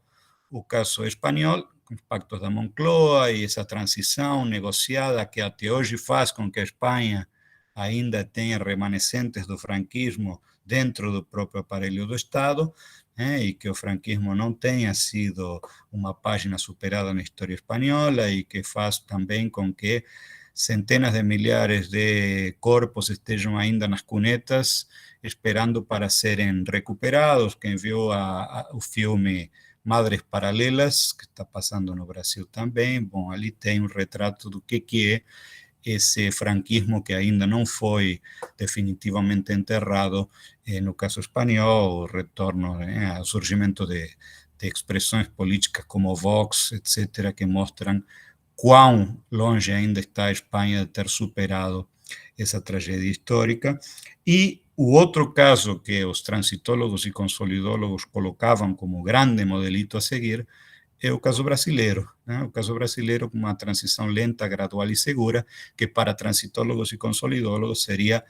o caso espanhol, com os pactos da Moncloa e essa transição negociada que até hoje faz com que a Espanha ainda tenha remanescentes do franquismo dentro do próprio aparelho do Estado, e que o franquismo não tenha sido uma página superada na história espanhola, e que faz também com que centenas de milhares de corpos estejam ainda nas cunetas, esperando para serem recuperados. Quem viu o filme Madres Paralelas, que está passando no Brasil também, bom, ali tem um retrato do que é esse franquismo que ainda não foi definitivamente enterrado, no caso espanhol, o retorno ao surgimento de expressões políticas como Vox, etc., que mostram quão longe ainda está a Espanha de ter superado essa tragédia histórica. E o outro caso que os transitólogos e consolidólogos colocavam como grande modelito a seguir é o caso brasileiro, né? O caso brasileiro com uma transição lenta, gradual e segura, que para transitólogos e consolidólogos seria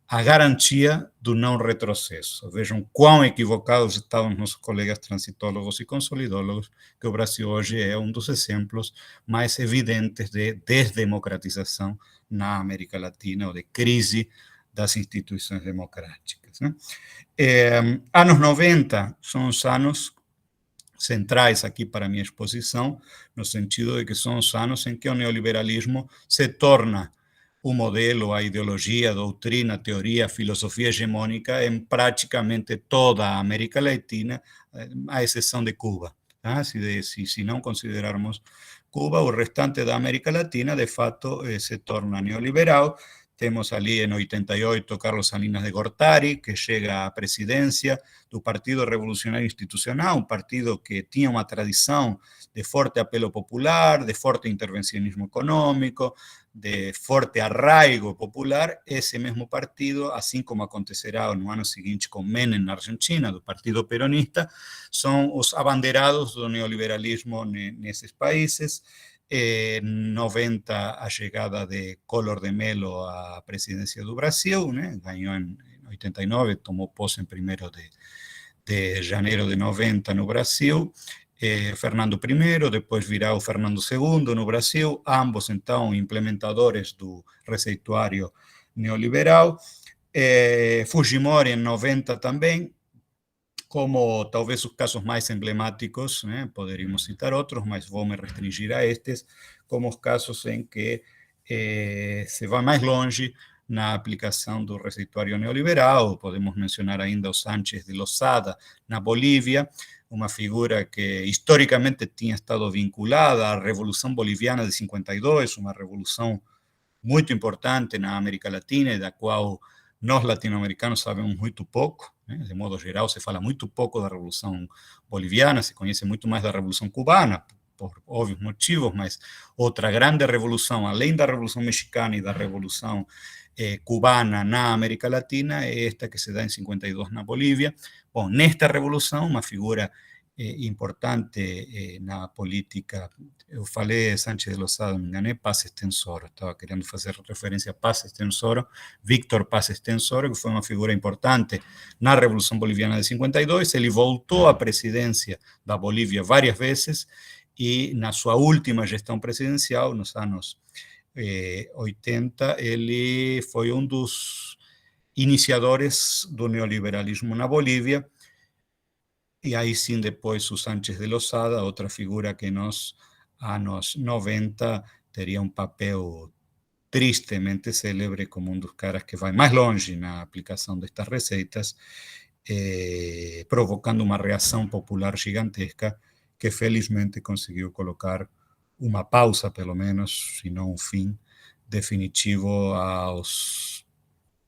a garantia do não retrocesso. Vejam quão equivocados estavam nossos colegas transitólogos e consolidólogos, que o Brasil hoje é um dos exemplos mais evidentes de desdemocratização na América Latina, ou de crise das instituições democráticas, né? Anos 90 são os anos centrais aqui para a minha exposição, no sentido de que são os anos em que o neoliberalismo se torna o modelo, a ideologia, a doutrina, a teoria, a filosofia hegemônica em praticamente toda a América Latina, à exceção de Cuba. Tá? Se não considerarmos Cuba, o restante da América Latina, de fato, se torna neoliberal. Temos ali em 88 Carlos Salinas de Gortari, que chega à presidência do Partido Revolucionário Institucional, um partido que tinha uma tradição de forte apelo popular, de forte intervencionismo econômico, de forte arraigo popular. Esse mesmo partido, assim como acontecerá no ano seguinte com Menem na Argentina, do Partido Peronista, são os abanderados do neoliberalismo nesses países. En 90 a chegada de Collor de Mello à presidência do Brasil, né? Ganhou em 89, tomou posse em 1º de janeiro de 90 no Brasil. Fernando I, depois virá o Fernando II no Brasil, ambos então implementadores do receituário neoliberal. Fujimori em 90 também, como talvez os casos mais emblemáticos, né? Poderíamos citar outros, mas vou me restringir a estes, como os casos em que se vai mais longe na aplicação do receituário neoliberal. Podemos mencionar ainda o Sánchez de Lozada na Bolívia, uma figura que historicamente tinha estado vinculada à Revolução Boliviana de 52, uma revolução muito importante na América Latina e da qual nós latino-americanos sabemos muito pouco, né? De modo geral, se fala muito pouco da Revolução Boliviana, se conhece muito mais da Revolução Cubana, por óbvios motivos, mas outra grande revolução, além da Revolução Mexicana e da Revolução cubana na América Latina, é esta que se dá em 52 na Bolívia. Bom, nesta revolução, uma figura importante na política, eu falei Sánchez de Lozada, me enganei, Paz Extensoro, estava querendo fazer referência a Paz Extensoro, Víctor Paz Extensoro, que foi uma figura importante na Revolução Boliviana de 52, ele voltou à presidência da Bolívia várias vezes, e na sua última gestão presidencial, nos anos 80, ele foi um dos iniciadores do neoliberalismo na Bolívia. E aí sim, depois o Sánchez de Lozada, outra figura que nos anos 90 teria um papel tristemente célebre como um dos caras que vai mais longe na aplicação destas receitas, provocando uma reação popular gigantesca que felizmente conseguiu colocar uma pausa, pelo menos, se não um fim definitivo aos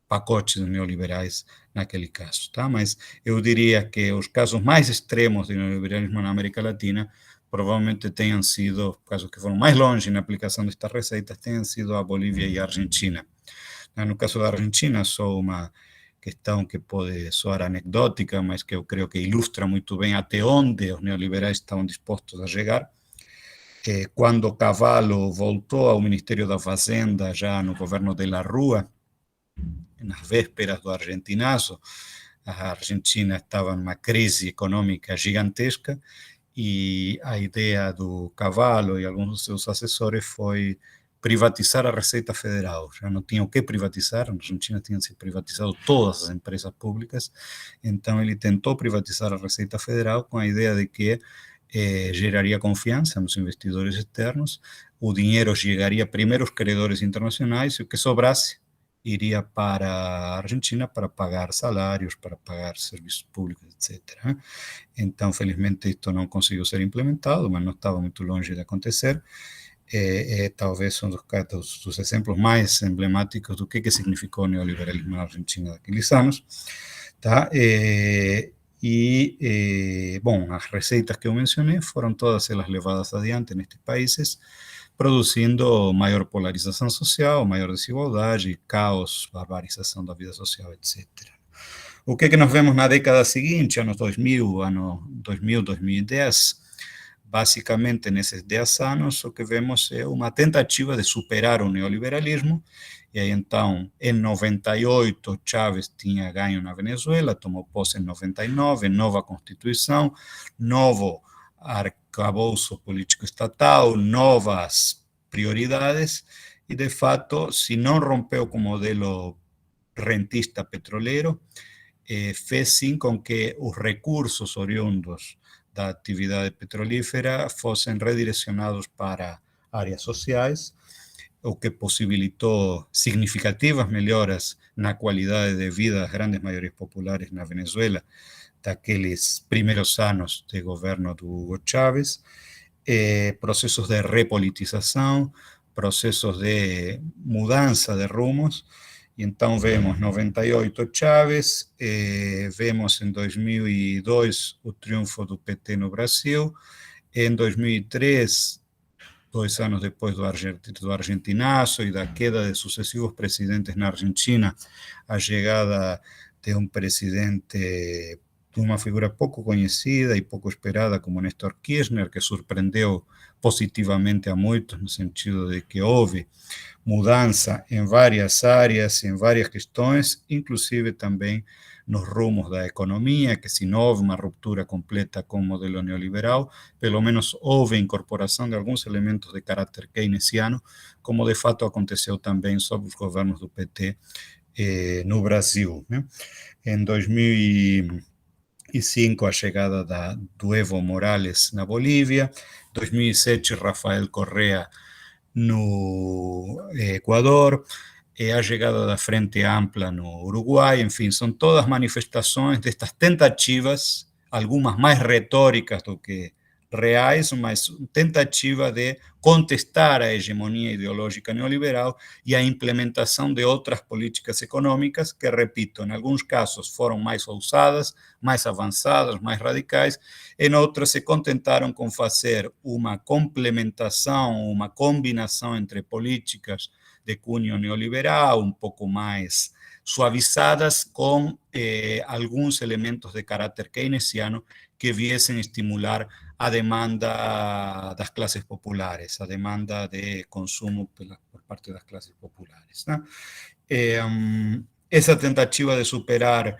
pacotes neoliberais naquele caso, tá? Mas eu diria que os casos mais extremos de neoliberalismo na América Latina provavelmente tenham sido, casos que foram mais longe na aplicação destas receitas, tenham sido a Bolívia e a Argentina. No caso da Argentina, só uma questão que pode soar anecdótica, mas que eu creio que ilustra muito bem até onde os neoliberais estavam dispostos a chegar. Quando Cavallo voltou ao Ministério da Fazenda, já no governo de La Rúa, nas vésperas do argentinazo, a Argentina estava numa crise econômica gigantesca e a ideia do Cavallo e alguns dos seus assessores foi privatizar a Receita Federal. Já não tinha o que privatizar, a Argentina tinha se privatizado todas as empresas públicas, então ele tentou privatizar a Receita Federal com a ideia de que geraria confiança nos investidores externos, o dinheiro chegaria primeiro aos credores internacionais e o que sobrasse iria para a Argentina para pagar salários, para pagar serviços públicos, etc. Então, felizmente, isto não conseguiu ser implementado, mas não estava muito longe de acontecer. Talvez um dos exemplos mais emblemáticos do que significou o neoliberalismo na Argentina naqueles anos. Tá? Bom, as receitas que eu mencionei foram todas elas levadas adiante nestes países, produzindo maior polarização social, maior desigualdade, caos, barbarização da vida social, etc. O que nós vemos na década seguinte, anos 2000, ano 2000, 2010, basicamente nesses 10 anos, o que vemos é uma tentativa de superar o neoliberalismo. E aí, então, em 98, Chávez tinha ganho na Venezuela, tomou posse em 99, nova Constituição, novo arcabouço político estatal, novas prioridades, e, de fato, se não rompeu com o modelo rentista petroleiro, fez sim com que os recursos oriundos da atividade petrolífera fossem redirecionados para áreas sociais, o que possibilitou significativas melhoras na qualidade de vida das grandes maiorias populares na Venezuela daqueles primeiros anos de governo do Hugo Chávez, processos de repolitização, processos de mudança de rumos. E então vemos 98 Chávez, vemos em 2002 o triunfo do PT no Brasil, em 2003, 2 anos depois do argentinaço e da queda de sucessivos presidentes na Argentina, a chegada de um presidente, de uma figura pouco conhecida e pouco esperada como Néstor Kirchner, que surpreendeu positivamente a muitos, no sentido de que houve mudança em várias áreas, em várias questões, inclusive também nos rumos da economia, que se não houve uma ruptura completa com o modelo neoliberal, pelo menos houve incorporação de alguns elementos de caráter keynesiano, como de fato aconteceu também sob os governos do PT no Brasil, né? Em 2005, a chegada do Evo Morales na Bolívia, 2007, Rafael Correa no Equador, a chegada da Frente Ampla no Uruguai, enfim, são todas manifestações destas tentativas, algumas mais retóricas do que reais, mas tentativa de contestar a hegemonia ideológica neoliberal e a implementação de outras políticas econômicas que, repito, em alguns casos foram mais ousadas, mais avançadas, mais radicais, em outras se contentaram com fazer uma complementação, uma combinação entre políticas de cunho neoliberal, um pouco mais suavizadas, com alguns elementos de caráter keynesiano que viessem estimular a demanda das classes populares, a demanda de consumo por parte das classes populares, né? Essa tentativa de superar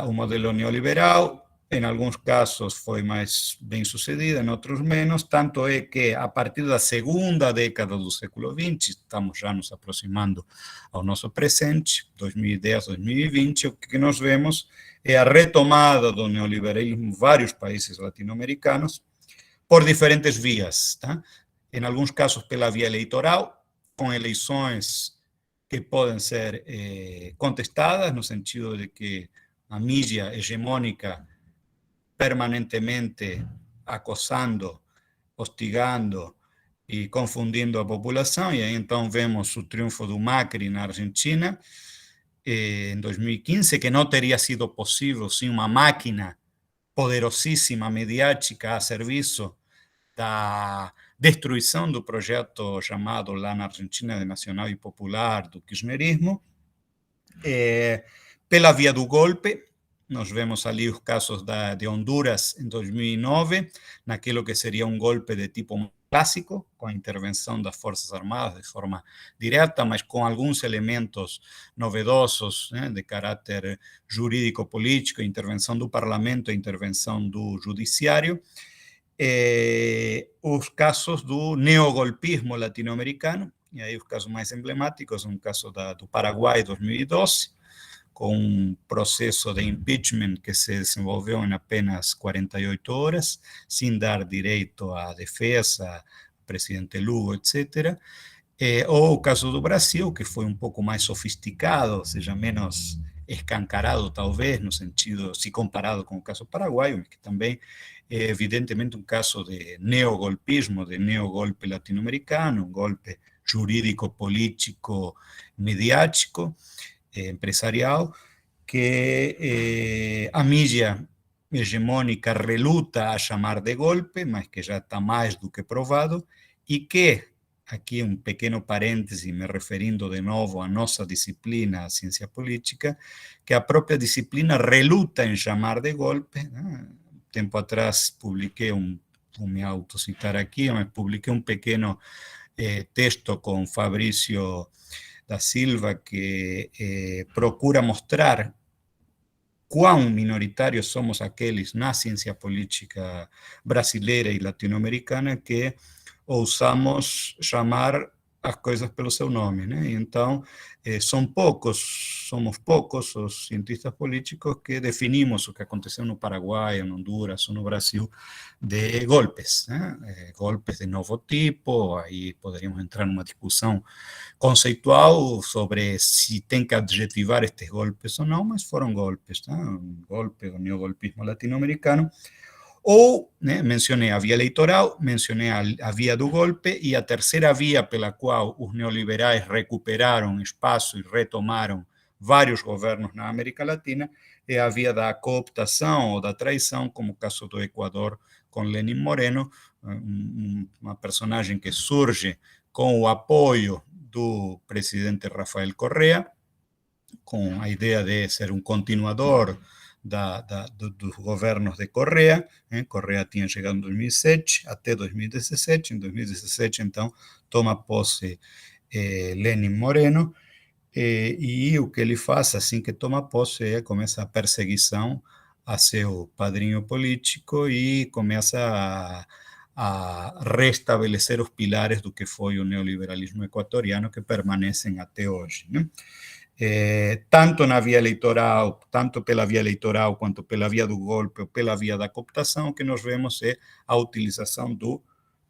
o modelo neoliberal, em alguns casos foi mais bem sucedida, em outros menos, tanto é que a partir da segunda década do século XX, estamos já nos aproximando ao nosso presente, 2010, 2020, o que nós vemos é a retomada do neoliberalismo em vários países latino-americanos por diferentes vias, tá? Em alguns casos pela via eleitoral, com eleições que podem ser contestadas, no sentido de que a mídia hegemônica permanentemente acosando, hostigando e confundindo a população, e aí então vemos o triunfo do Macri na Argentina, em 2015, que não teria sido possível sem uma máquina poderosíssima, mediática, a serviço da destruição do projeto chamado lá na Argentina de Nacional e Popular, do kirchnerismo, pela via do golpe. Nós vemos ali os casos de Honduras em 2009, naquilo que seria um golpe de tipo clássico, com a intervenção das Forças Armadas de forma direta, mas com alguns elementos novedosos, né, de caráter jurídico-político, intervenção do parlamento, intervenção do judiciário. Os casos do neogolpismo latino-americano, e aí os casos mais emblemáticos, um caso do Paraguai, 2012, com um processo de impeachment que se desenvolveu em apenas 48 horas, sem dar direito à defesa, ao presidente Lugo, etc. Ou o caso do Brasil, que foi um pouco mais sofisticado, ou seja, menos escancarado, talvez, no sentido, se comparado com o caso paraguaio, que também é evidentemente um caso de neogolpismo, de neogolpe latino-americano, um golpe jurídico, político, mediático, empresarial, que a mídia hegemônica reluta a chamar de golpe, mas que já está mais do que provado, e que aqui um pequeno parêntese, me referindo de novo à nossa disciplina, a ciência política, que a própria disciplina reluta em chamar de golpe, né? Tempo atrás publiquei vou me autocitar aqui, mas publiquei um pequeno texto com Fabrício da Silva, que procura mostrar quão minoritários somos aqueles na ciência política brasileira e latino-americana que ousamos chamar as coisas pelo seu nome, né? Então, somos poucos os cientistas políticos que definimos o que aconteceu no Paraguai, no Honduras ou no Brasil de golpes, né? Golpes de novo tipo, aí poderíamos entrar numa discussão conceitual sobre se tem que adjetivar estes golpes ou não, mas foram golpes, tá? Um golpe, o neogolpismo latino-americano. Ou, né, mencionei a via eleitoral, mencionei a via do golpe, e a terceira via pela qual os neoliberais recuperaram espaço e retomaram vários governos na América Latina é a via da cooptação ou da traição, como o caso do Equador com Lenin Moreno, uma personagem que surge com o apoio do presidente Rafael Correa, com a ideia de ser um continuador dos governos de Correa. Correa tinha chegado em 2007 até 2017. Em 2017, então, toma posse Lenin Moreno, e o que ele faz assim que toma posse é começa a perseguição a seu padrinho político e começa a restabelecer os pilares do que foi o neoliberalismo equatoriano, que permanecem até hoje, né? Tanto na via eleitoral, tanto pela via eleitoral quanto pela via do golpe ou pela via da cooptação, o que nós vemos é a utilização do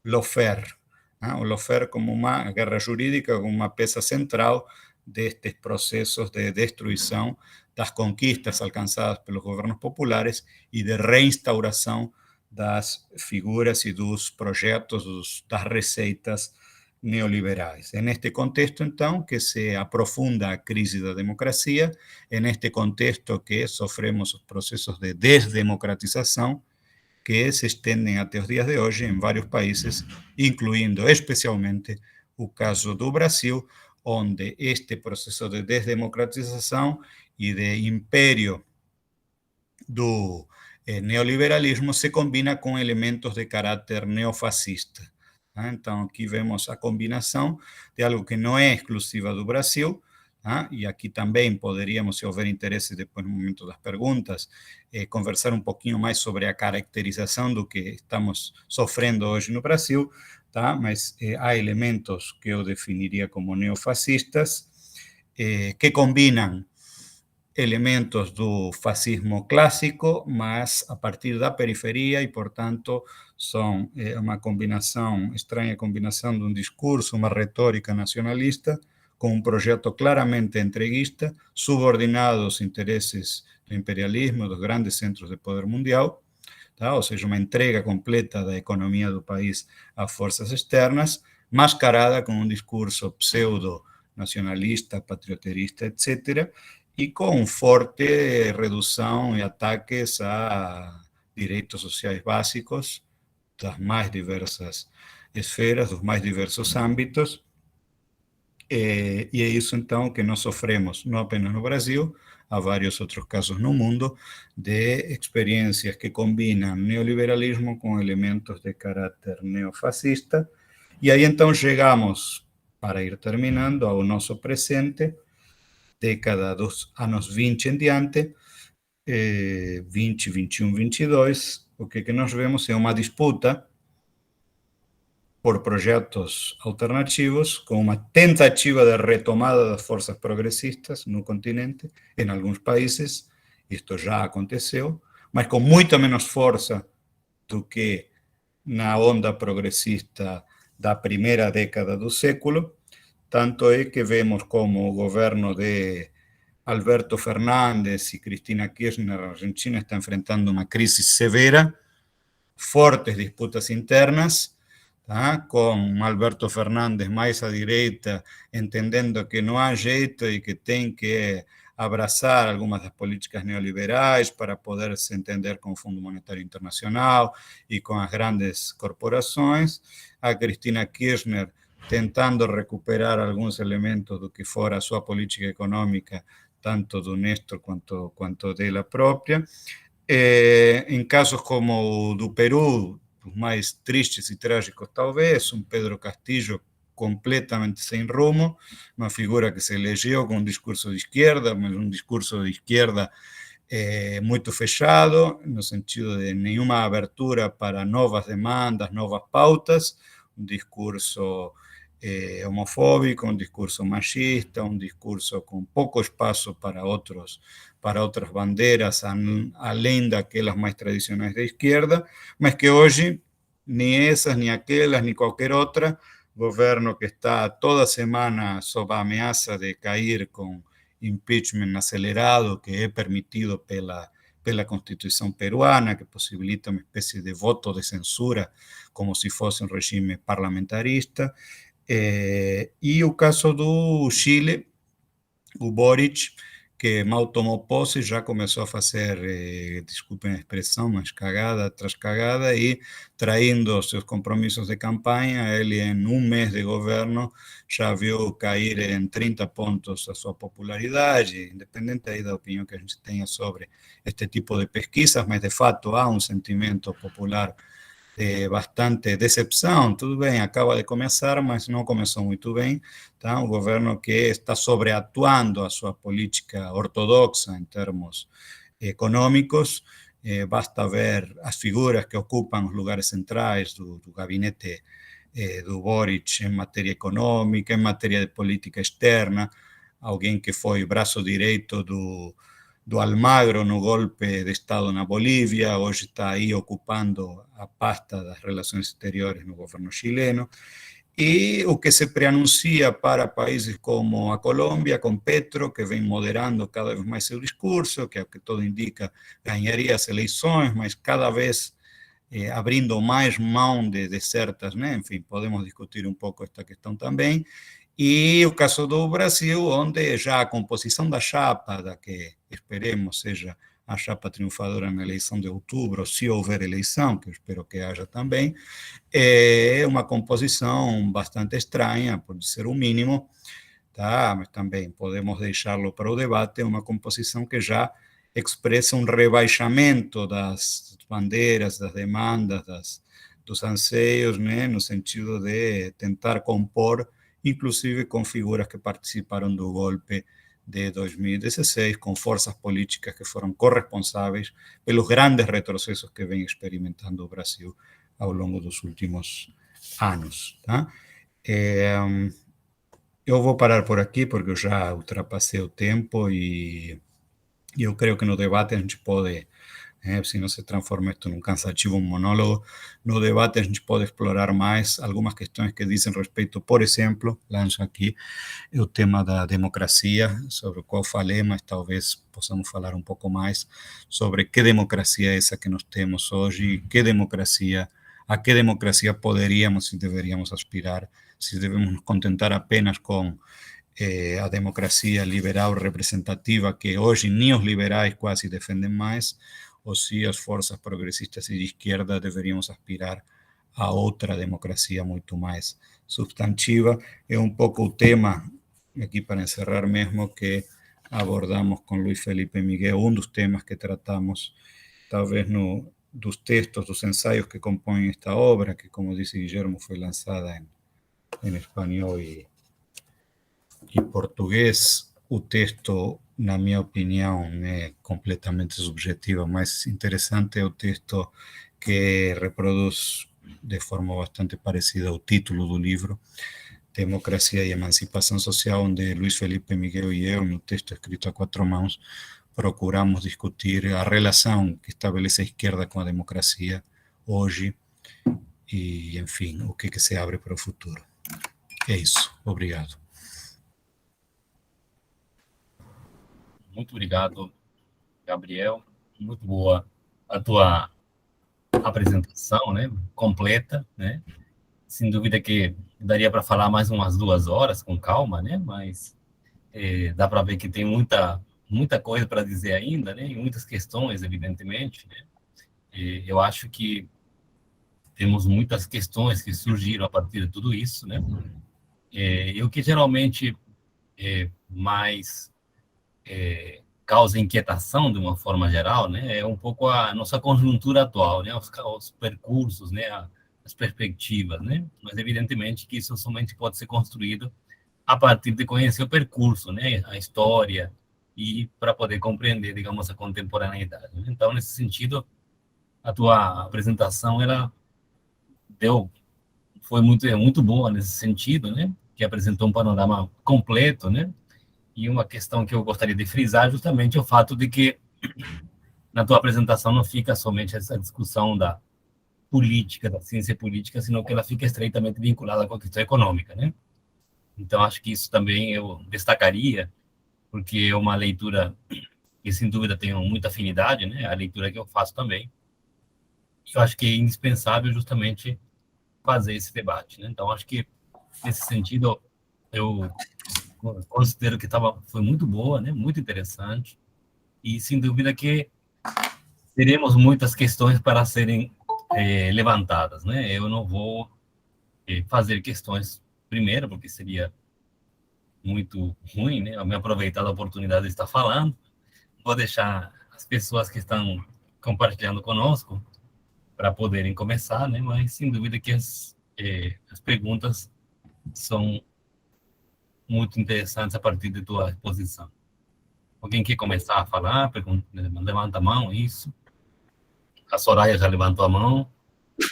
lawfare, né? O lawfare como uma guerra jurídica, como uma peça central destes processos de destruição das conquistas alcançadas pelos governos populares e de reinstauração das figuras e dos projetos, das receitas neoliberais. É neste contexto, então, que se aprofunda a crise da democracia, é neste contexto que sofremos os processos de desdemocratização que se estendem até os dias de hoje em vários países, incluindo especialmente o caso do Brasil, onde este processo de desdemocratização e de império do neoliberalismo se combina com elementos de caráter neofascista. Então, aqui vemos a combinação de algo que não é exclusiva do Brasil, e aqui também poderíamos, se houver interesse, depois no momento das perguntas, conversar um pouquinho mais sobre a caracterização do que estamos sofrendo hoje no Brasil, tá? Mas há elementos que eu definiria como neofascistas, que combinam elementos do fascismo clássico, mas a partir da periferia, e, portanto, são uma combinação, estranha combinação de um discurso, uma retórica nacionalista, com um projeto claramente entreguista, subordinado aos interesses do imperialismo, dos grandes centros de poder mundial, tá? Ou seja, uma entrega completa da economia do país a forças externas, mascarada com um discurso pseudo-nacionalista, patrioterista, etc., e com forte redução e ataques a direitos sociais básicos das mais diversas esferas, dos mais diversos âmbitos. E é isso, então, que nós sofremos, não apenas no Brasil, há vários outros casos no mundo, de experiências que combinam neoliberalismo com elementos de caráter neofascista. E aí, então, chegamos, para ir terminando, ao nosso presente, década dos anos 20 em diante, 20, 21, 22, o que nós vemos é uma disputa por projetos alternativos, com uma tentativa de retomada das forças progressistas no continente, em alguns países, isto já aconteceu, mas com muita menos força do que na onda progressista da primeira década do século. Tanto é que vemos como o governo de Alberto Fernández e Cristina Kirchner, a Argentina, está enfrentando uma crise severa, fortes disputas internas, tá? Com Alberto Fernández mais à direita, entendendo que não há jeito e que tem que abraçar algumas das políticas neoliberais para poder se entender com o Fundo Monetário Internacional e com as grandes corporações. A Cristina Kirchner tentando recuperar alguns elementos do que fora a sua política econômica, tanto do Néstor quanto dela própria. Em casos como o do Peru, os mais tristes e trágicos talvez, Pedro Castillo completamente sem rumo, uma figura que se elegeu com um discurso de esquerda, mas um discurso de esquerda muito fechado, no sentido de nenhuma abertura para novas demandas, novas pautas, um discurso homofóbico, um discurso machista, um discurso com pouco espaço para outras bandeiras, além daquelas mais tradicionais da esquerda, mas que hoje nem essas, nem aquelas, nem qualquer outra, governo que está toda semana sob a ameaça de cair com impeachment acelerado, que é permitido pela Constituição peruana, que possibilita uma espécie de voto de censura, como se fosse um regime parlamentarista. E o caso do Chile, o Boric, que mal tomou posse, já começou a fazer, desculpem a expressão, mas cagada tras cagada, e traindo seus compromissos de campanha, ele em um mês de governo já viu cair em 30 pontos a sua popularidade, independente aí da opinião que a gente tenha sobre este tipo de pesquisas, mas de fato há um sentimento popular bastante decepção. Tudo bem, acaba de começar, mas não começou muito bem. Tá? Um governo que está sobreatuando a sua política ortodoxa em termos econômicos. Basta ver as figuras que ocupam os lugares centrais do gabinete do Boric em matéria econômica, em matéria de política externa. Alguém que foi braço direito do Almagro no golpe de Estado na Bolívia, hoje está aí ocupando a pasta das relações exteriores no governo chileno, e o que se preanuncia para países como a Colômbia, com Petro, que vem moderando cada vez mais seu discurso, que, ao que tudo indica, ganharia as eleições, mas cada vez abrindo mais mão de certas, né? Enfim, podemos discutir um pouco esta questão também. E o caso do Brasil, onde já a composição da chapa, da que esperemos seja a chapa triunfadora na eleição de outubro, se houver eleição, que eu espero que haja também, é uma composição bastante estranha, por dizer o mínimo, tá? Mas também podemos deixá-lo para o debate, uma composição que já expressa um rebaixamento das bandeiras, das demandas, dos anseios, né? No sentido de tentar compor inclusive com figuras que participaram do golpe de 2016, com forças políticas que foram corresponsáveis pelos grandes retrocessos que vem experimentando o Brasil ao longo dos últimos anos. Tá? Eu vou parar por aqui, porque eu já ultrapassei o tempo e eu creio que no debate a gente pode, se não se transforma isto num cansativo monólogo, no debate a gente pode explorar mais algumas questões que dizem respeito, por exemplo, lanço aqui, o tema da democracia, sobre o qual falei, mas talvez possamos falar um pouco mais sobre que democracia é essa que nós temos hoje, a que democracia poderíamos e deveríamos aspirar, se devemos nos contentar apenas com a democracia liberal representativa, que hoje nem os liberais quase defendem mais, ou se as forças progressistas e de esquerda deveríamos aspirar a outra democracia muito mais substantiva. É um pouco o tema, aqui para encerrar mesmo, que abordamos com Luiz Felipe Miguel, um dos temas que tratamos, talvez dos textos, dos ensaios que compõem esta obra, que, como disse Guillermo, foi lançada em espanhol e português. O texto, na minha opinião, é completamente subjetivo. Mais interessante é o texto que reproduz de forma bastante parecida ao título do livro, Democracia e Emancipação Social, onde Luiz Felipe Miguel e eu, no texto escrito a quatro mãos, procuramos discutir a relação que estabelece a esquerda com a democracia hoje e, enfim, o que se abre para o futuro. É isso. Obrigado. Muito obrigado, Gabriel. Muito boa a tua apresentação, né? Completa, né? Sem dúvida que daria para falar mais umas 2 horas com calma, né? Mas dá para ver que tem muita coisa para dizer ainda, né? E muitas questões, evidentemente, né? Eu acho que temos muitas questões que surgiram a partir de tudo isso, né? E o que geralmente mais causa inquietação de uma forma geral, né, é um pouco a nossa conjuntura atual, né, os percursos, né, as perspectivas, né, mas evidentemente que isso somente pode ser construído a partir de conhecer o percurso, né, a história, e para poder compreender, digamos, a contemporaneidade. Então, nesse sentido, a tua apresentação foi muito boa nesse sentido, né, que apresentou um panorama completo, né, e uma questão que eu gostaria de frisar justamente é o fato de que na tua apresentação não fica somente essa discussão da política, da ciência política, senão que ela fica estreitamente vinculada com a questão econômica, né? Então, acho que isso também eu destacaria, porque é uma leitura que, sem dúvida, tenho muita afinidade, né? A leitura que eu faço também. Eu acho que é indispensável justamente fazer esse debate, né? Então, acho que, nesse sentido, eu considero que foi muito boa, né? Muito interessante, e, sem dúvida, que teremos muitas questões para serem levantadas, né? Eu não vou fazer questões primeiro, porque seria muito ruim, né? Eu me aproveitar da oportunidade de estar falando. Vou deixar as pessoas que estão compartilhando conosco para poderem começar, né? Mas, sem dúvida, que as perguntas são muito interessantes a partir de tua exposição. Alguém quer começar a falar? Levanta a mão, isso. A Soraya já levantou a mão.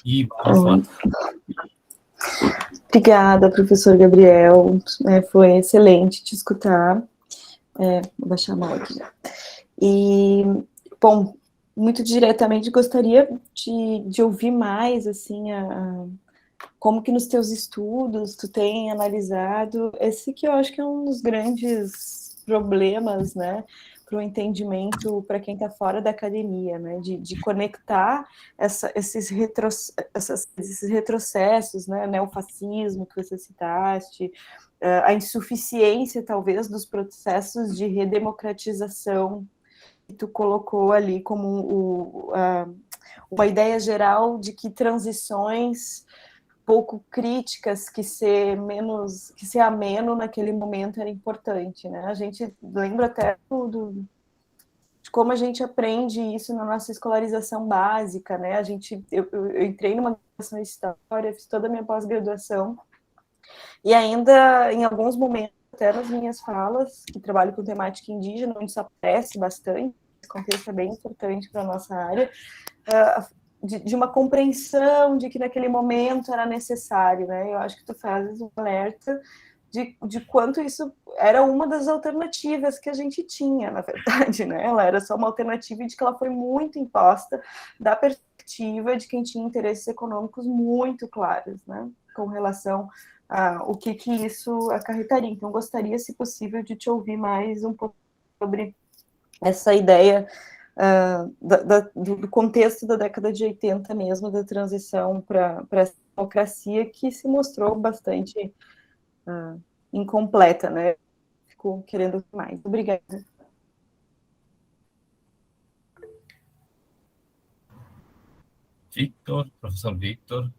E vamos lá. Obrigada, professor Gabriel. Foi excelente te escutar. Vou baixar a mão aqui. E, bom, muito diretamente gostaria de ouvir mais, assim, como que nos teus estudos tu tem analisado esse que eu acho que é um dos grandes problemas, né, para o entendimento para quem está fora da academia, né, de conectar esses retrocessos, né, neofascismo que você citaste, a insuficiência, talvez, dos processos de redemocratização que tu colocou ali como uma ideia geral de que transições pouco críticas, que ser ameno naquele momento era importante, né? A gente lembra até de como a gente aprende isso na nossa escolarização básica, né? Eu entrei numa graduação em História, fiz toda a minha pós-graduação, e ainda, em alguns momentos, até nas minhas falas, que trabalho com temática indígena, onde isso aparece bastante, esse contexto é bem importante para a nossa área, de uma compreensão de que naquele momento era necessário, né? Eu acho que tu fazes um alerta de quanto isso era uma das alternativas que a gente tinha, na verdade, né? Ela era só uma alternativa de que ela foi muito imposta da perspectiva de quem tinha interesses econômicos muito claros, né? Com relação a o que isso acarretaria. Então, gostaria, se possível, de te ouvir mais um pouco sobre essa ideia do contexto da década de 80 mesmo, da transição para a democracia, que se mostrou bastante incompleta, né? Fico querendo mais. Obrigada. Professor Victor,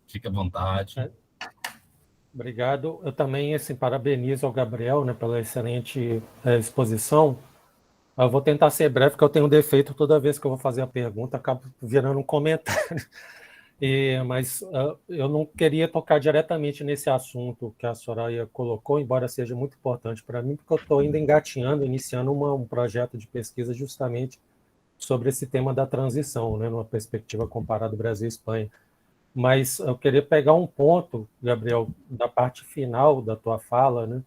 fique à vontade. Obrigado. Eu também parabenizo ao Gabriel, né, pela excelente exposição. Eu vou tentar ser breve, porque eu tenho um defeito toda vez que eu vou fazer a pergunta, acabo virando um comentário. Mas eu não queria tocar diretamente nesse assunto que a Soraya colocou, embora seja muito importante para mim, porque eu estou ainda engatinhando, iniciando um projeto de pesquisa justamente sobre esse tema da transição, né, numa perspectiva comparada Brasil e Espanha. Mas eu queria pegar um ponto, Gabriel, da parte final da tua fala, né?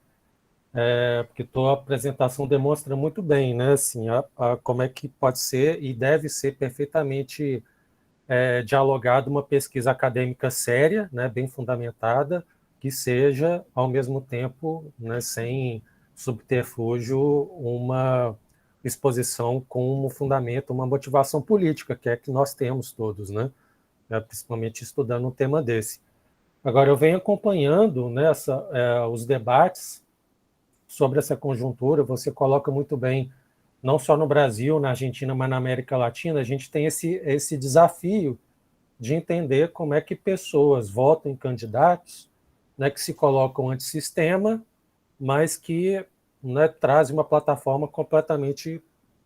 Porque tua apresentação demonstra muito bem, né? Assim, como é que pode ser e deve ser perfeitamente dialogado uma pesquisa acadêmica séria, né, bem fundamentada, que seja, ao mesmo tempo, né, sem subterfúgio, uma exposição com um fundamento, uma motivação política, que é que nós temos todos, né? Principalmente estudando um tema desse. Agora, eu venho acompanhando, né, os debates sobre essa conjuntura. Você coloca muito bem, não só no Brasil, na Argentina, mas na América Latina, a gente tem esse desafio de entender como é que pessoas votam em candidatos né, que se colocam antissistema, mas que, né, trazem uma plataforma completamente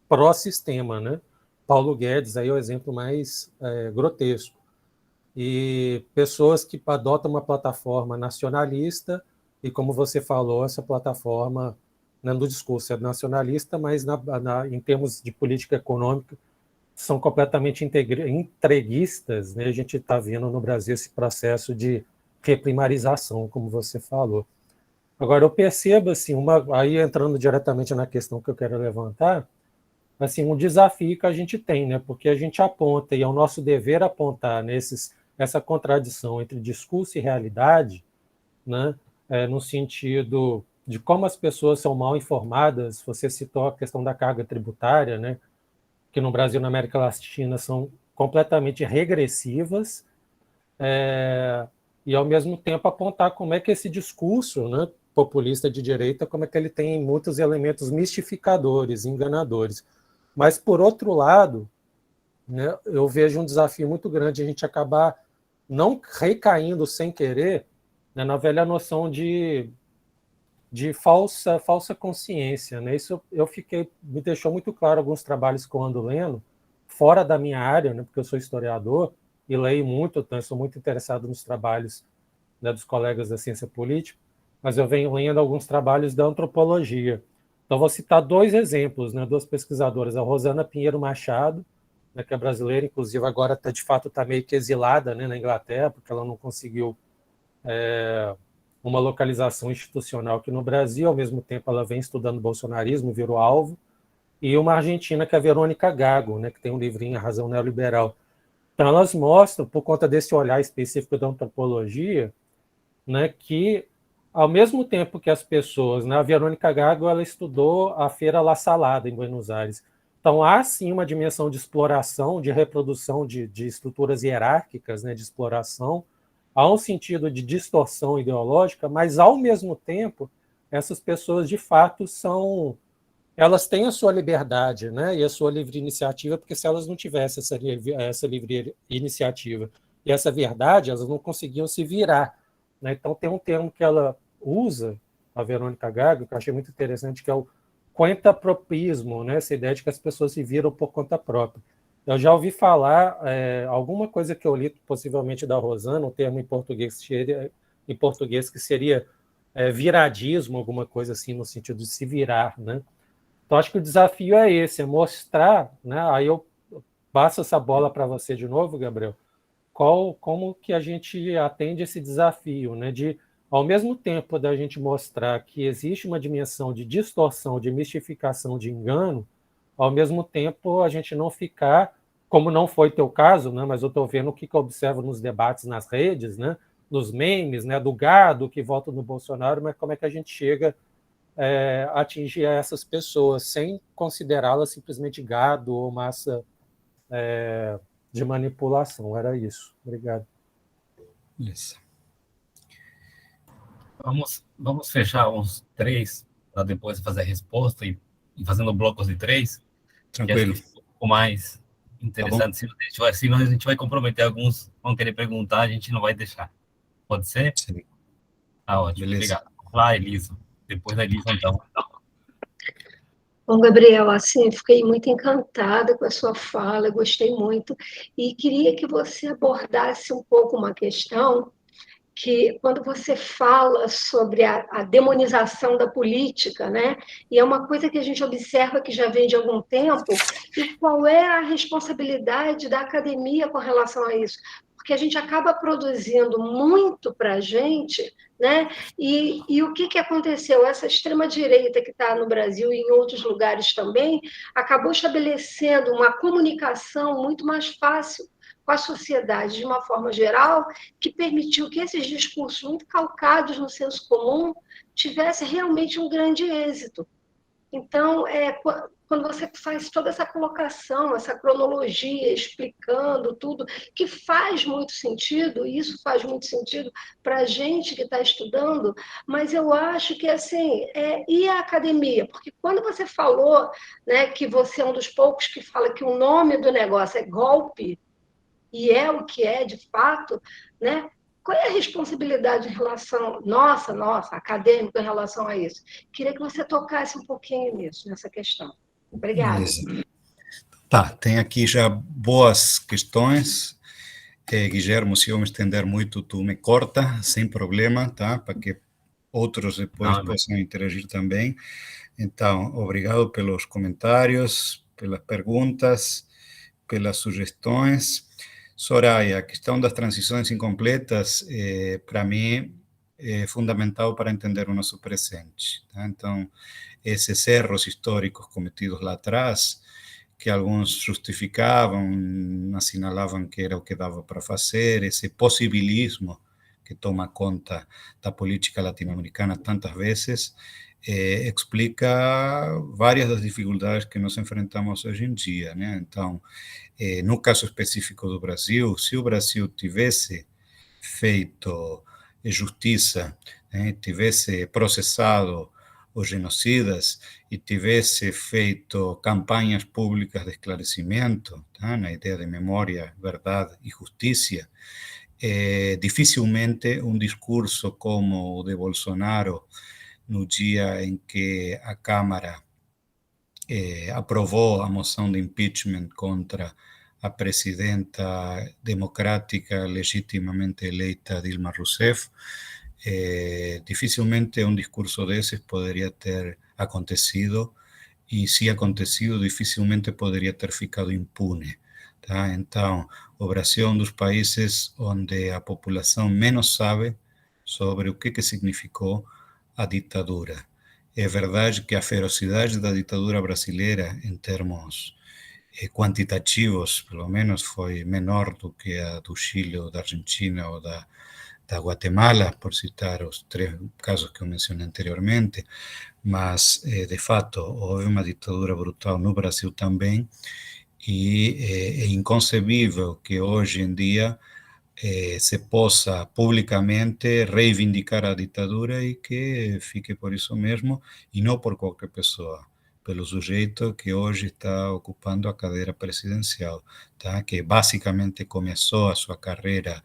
pró-sistema, né? Paulo Guedes aí é o exemplo mais grotesco. E pessoas que adotam uma plataforma nacionalista, e como você falou, essa plataforma, né, no discurso é nacionalista, mas em termos de política econômica são completamente entreguistas, né? A gente está vendo no Brasil esse processo de reprimarização, como você falou. Agora, eu percebo, assim, aí entrando diretamente na questão que eu quero levantar, assim, um desafio que a gente tem, né? Porque a gente aponta, e é o nosso dever apontar essa contradição entre discurso e realidade, né? No sentido de como as pessoas são mal informadas. Você citou a questão da carga tributária, né? Que no Brasil e na América Latina são completamente regressivas, e, ao mesmo tempo, apontar como é que esse discurso, né, populista de direita, como é que ele tem muitos elementos mistificadores, enganadores. Mas, por outro lado, né, eu vejo um desafio muito grande a gente acabar não recaindo sem querer, né, na velha noção de falsa consciência, né? Isso me deixou muito claro alguns trabalhos que eu ando lendo, fora da minha área, né, porque eu sou historiador e leio muito, então eu sou muito interessado nos trabalhos, né, dos colegas da ciência política, mas eu venho lendo alguns trabalhos da antropologia. Então, vou citar dois exemplos, né, duas pesquisadoras, a Rosana Pinheiro Machado, né, que é brasileira, inclusive agora de fato está meio que exilada, né, na Inglaterra, porque ela não conseguiu uma localização institucional aqui no Brasil, ao mesmo tempo ela vem estudando bolsonarismo, virou alvo, e uma argentina que é a Verônica Gago, né, que tem um livrinho A Razão Neoliberal. Então elas mostram, por conta desse olhar específico da antropologia, né, que ao mesmo tempo que as pessoas, né, a Verônica Gago ela estudou a Feira La Salada em Buenos Aires, então há sim uma dimensão de exploração, de reprodução de estruturas hierárquicas, né, de exploração, há um sentido de distorção ideológica, mas ao mesmo tempo essas pessoas de fato elas têm a sua liberdade, né, e a sua livre iniciativa, porque se elas não tivessem essa livre iniciativa e essa verdade, elas não conseguiam se virar, né? Então tem um termo que ela usa, a Verônica Gago, que eu achei muito interessante, que é o quentapropismo, né, essa ideia de que as pessoas se viram por conta própria. Eu já ouvi falar alguma coisa que eu li, possivelmente da Rosana, um termo em português que seria viradismo, alguma coisa assim, no sentido de se virar, né? Então, acho que o desafio é esse, é mostrar, né? Aí eu passo essa bola para você de novo, Gabriel, como que a gente atende esse desafio, né? De, ao mesmo tempo da gente mostrar que existe uma dimensão de distorção, de mistificação, de engano, ao mesmo tempo a gente não ficar, como não foi teu caso, né? Mas eu estou vendo o que eu observo nos debates nas redes, né? Nos memes, né? Do gado que vota no Bolsonaro, mas como é que a gente chega atingir essas pessoas sem considerá-las simplesmente gado ou massa de manipulação. Era isso. Obrigado. Isso. Vamos fechar uns 3 para depois fazer a resposta e fazendo blocos de 3. Tranquilo. Que acho que fica um pouco mais interessante. Tá, senão a gente vai comprometer alguns, vão querer perguntar, a gente não vai deixar. Pode ser? Sim. Ah, ótimo. Beleza. Obrigado. Lá, Elisa. Depois da Elisa, então. Bom, Gabriel, assim, fiquei muito encantada com a sua fala, gostei muito, e queria que você abordasse um pouco uma questão que, quando você fala sobre a demonização da política, né, e é uma coisa que a gente observa que já vem de algum tempo, e qual é a responsabilidade da academia com relação a isso? Porque a gente acaba produzindo muito para a gente, né? E o que aconteceu? Essa extrema-direita que está no Brasil e em outros lugares também acabou estabelecendo uma comunicação muito mais fácil com a sociedade de uma forma geral, que permitiu que esses discursos muito calcados no senso comum tivessem realmente um grande êxito. Então, quando você faz toda essa colocação, essa cronologia, explicando tudo, que faz muito sentido, e isso faz muito sentido para a gente que está estudando, mas eu acho que, assim, e a academia? Porque quando você falou, né, que você é um dos poucos que fala que o nome do negócio é golpe, e é o que é de fato, né? qual é a responsabilidade em relação, nossa, acadêmica em relação a isso? Queria que você tocasse um pouquinho nisso, nessa questão. Obrigada. Beleza. Tá, tem aqui já boas questões. Guilherme, se eu me estender muito, tu me corta, sem problema, tá? Para que outros depois possam interagir também. Então, obrigado pelos comentários, pelas perguntas, pelas sugestões. Soraya, a questão das transições incompletas, para mim, é fundamental para entender o nosso presente. Tá? Então, esses erros históricos cometidos lá atrás, que alguns justificavam, assinalavam que era o que dava para fazer, esse possibilismo que toma conta da política latino-americana tantas vezes, explica várias das dificuldades que nós enfrentamos hoje em dia, né? Então, no caso específico do Brasil, se o Brasil tivesse feito justiça, né, tivesse processado os genocidas e tivesse feito campanhas públicas de esclarecimento, tá, na ideia de memória, verdade e justiça, dificilmente um discurso como o de Bolsonaro no dia em que a Câmara aprovou a moção de impeachment contra a presidenta democrática legitimamente eleita Dilma Rousseff, dificilmente um discurso desses poderia ter acontecido, e se acontecido, dificilmente poderia ter ficado impune. Tá? Então, o Brasil é um dos países onde a população menos sabe sobre o que significou a ditadura. É verdade que a ferocidade da ditadura brasileira, em termos quantitativos, pelo menos, foi menor do que a do Chile, ou da Argentina, ou da Guatemala, por citar os 3 casos que eu mencionei anteriormente, mas, de fato, houve uma ditadura brutal no Brasil também, e é inconcebível que hoje em dia se possa publicamente reivindicar a ditadura e que fique por isso mesmo, e não por qualquer pessoa, pelo sujeito que hoje está ocupando a cadeira presidencial, tá? Que basicamente começou a sua carreira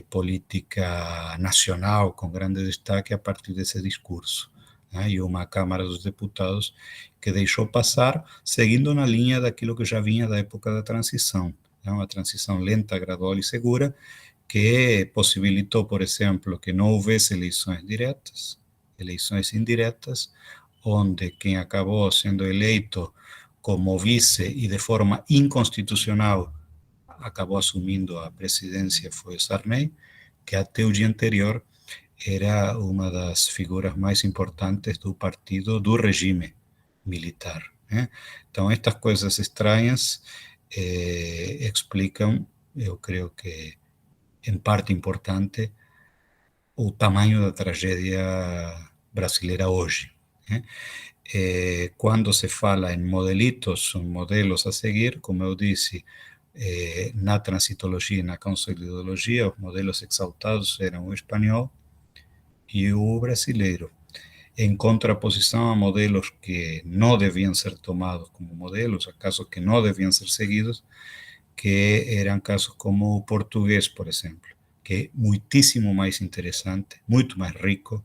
política nacional com grande destaque a partir desse discurso, né? E uma Câmara dos Deputados que deixou passar, seguindo na linha daquilo que já vinha da época da transição, né? Uma transição lenta, gradual e segura, que possibilitou, por exemplo, que não houvesse eleições diretas, eleições indiretas, onde quem acabou sendo eleito como vice e de forma inconstitucional acabou assumindo a presidência foi Sarney, que até o dia anterior era uma das figuras mais importantes do partido do regime militar, né? Então, estas coisas estranhas explicam, eu creio que, em parte importante, o tamanho da tragédia brasileira hoje, né? Quando se fala em modelitos, são modelos a seguir, como eu disse, na transitologia e na consolidologia, os modelos exaltados eram o espanhol e o brasileiro, em contraposição a modelos que não deviam ser tomados como modelos, a casos que não deviam ser seguidos, que eram casos como o português, por exemplo, que é muitíssimo mais interessante, muito mais rico,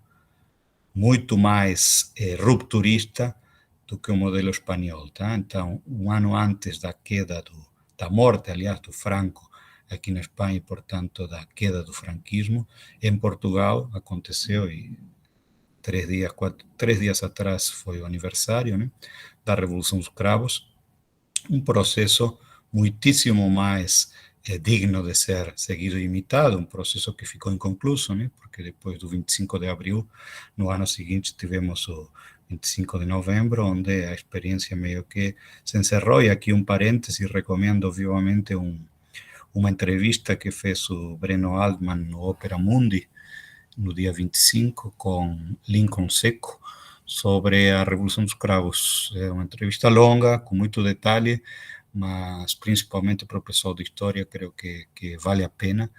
muito mais rupturista do que o modelo espanhol, tá? Então, um ano antes da queda da morte, aliás, do Franco aqui na Espanha e, portanto, da queda do franquismo, em Portugal aconteceu, e 3 dias atrás foi o aniversário, né, da Revolução dos Cravos, um processo muitíssimo mais digno de ser seguido e imitado, um processo que ficou inconcluso, né, porque depois do 25 de abril, no ano seguinte, tivemos o 25 de novembro, onde a experiência meio que se encerrou. E aqui um parêntese, recomendo vivamente uma entrevista que fez o Breno Altman no Opera Mundi, no dia 25, com Lincoln Seco, sobre a Revolução dos Cravos. É uma entrevista longa, com muito detalhe, mas principalmente para o pessoal de história, creio que vale a pena.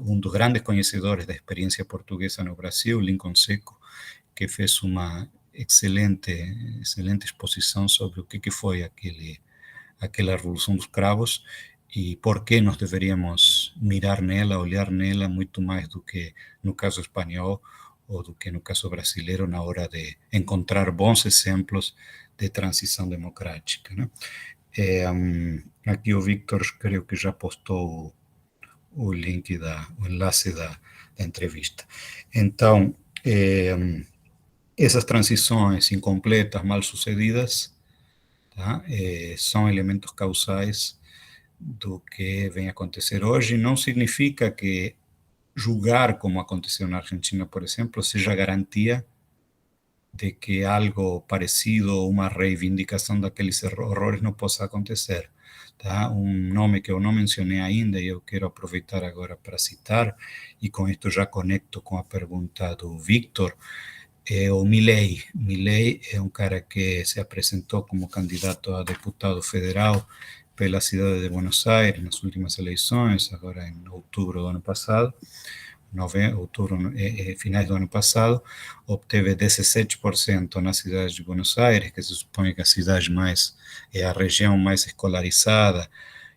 Um dos grandes conhecedores da experiência portuguesa no Brasil, Lincoln Seco, que fez uma excelente exposição sobre o que foi aquela Revolução dos Cravos e por que nós deveríamos podemos mirar nela, olhar nela muito mais do que no caso espanhol ou do que no caso brasileiro na hora de encontrar bons exemplos de transição democrática, né? Aqui o Victor creio que já postou o link, o enlace da entrevista. Então, essas transições incompletas, mal sucedidas, tá? São elementos causais do que vem acontecer hoje. Não significa que julgar como aconteceu na Argentina, por exemplo, seja garantia de que algo parecido, uma reivindicação daqueles horrores não possa acontecer. Tá? Um nome que eu não mencionei ainda e eu quero aproveitar agora para citar, e com isto já conecto com a pergunta do Victor, é o Milei. Milei é um cara que se apresentou como candidato a deputado federal pela cidade de Buenos Aires nas últimas eleições, agora em outubro do ano passado, finais do ano passado, obteve 17% na cidade de Buenos Aires, que se supõe que é a região mais escolarizada,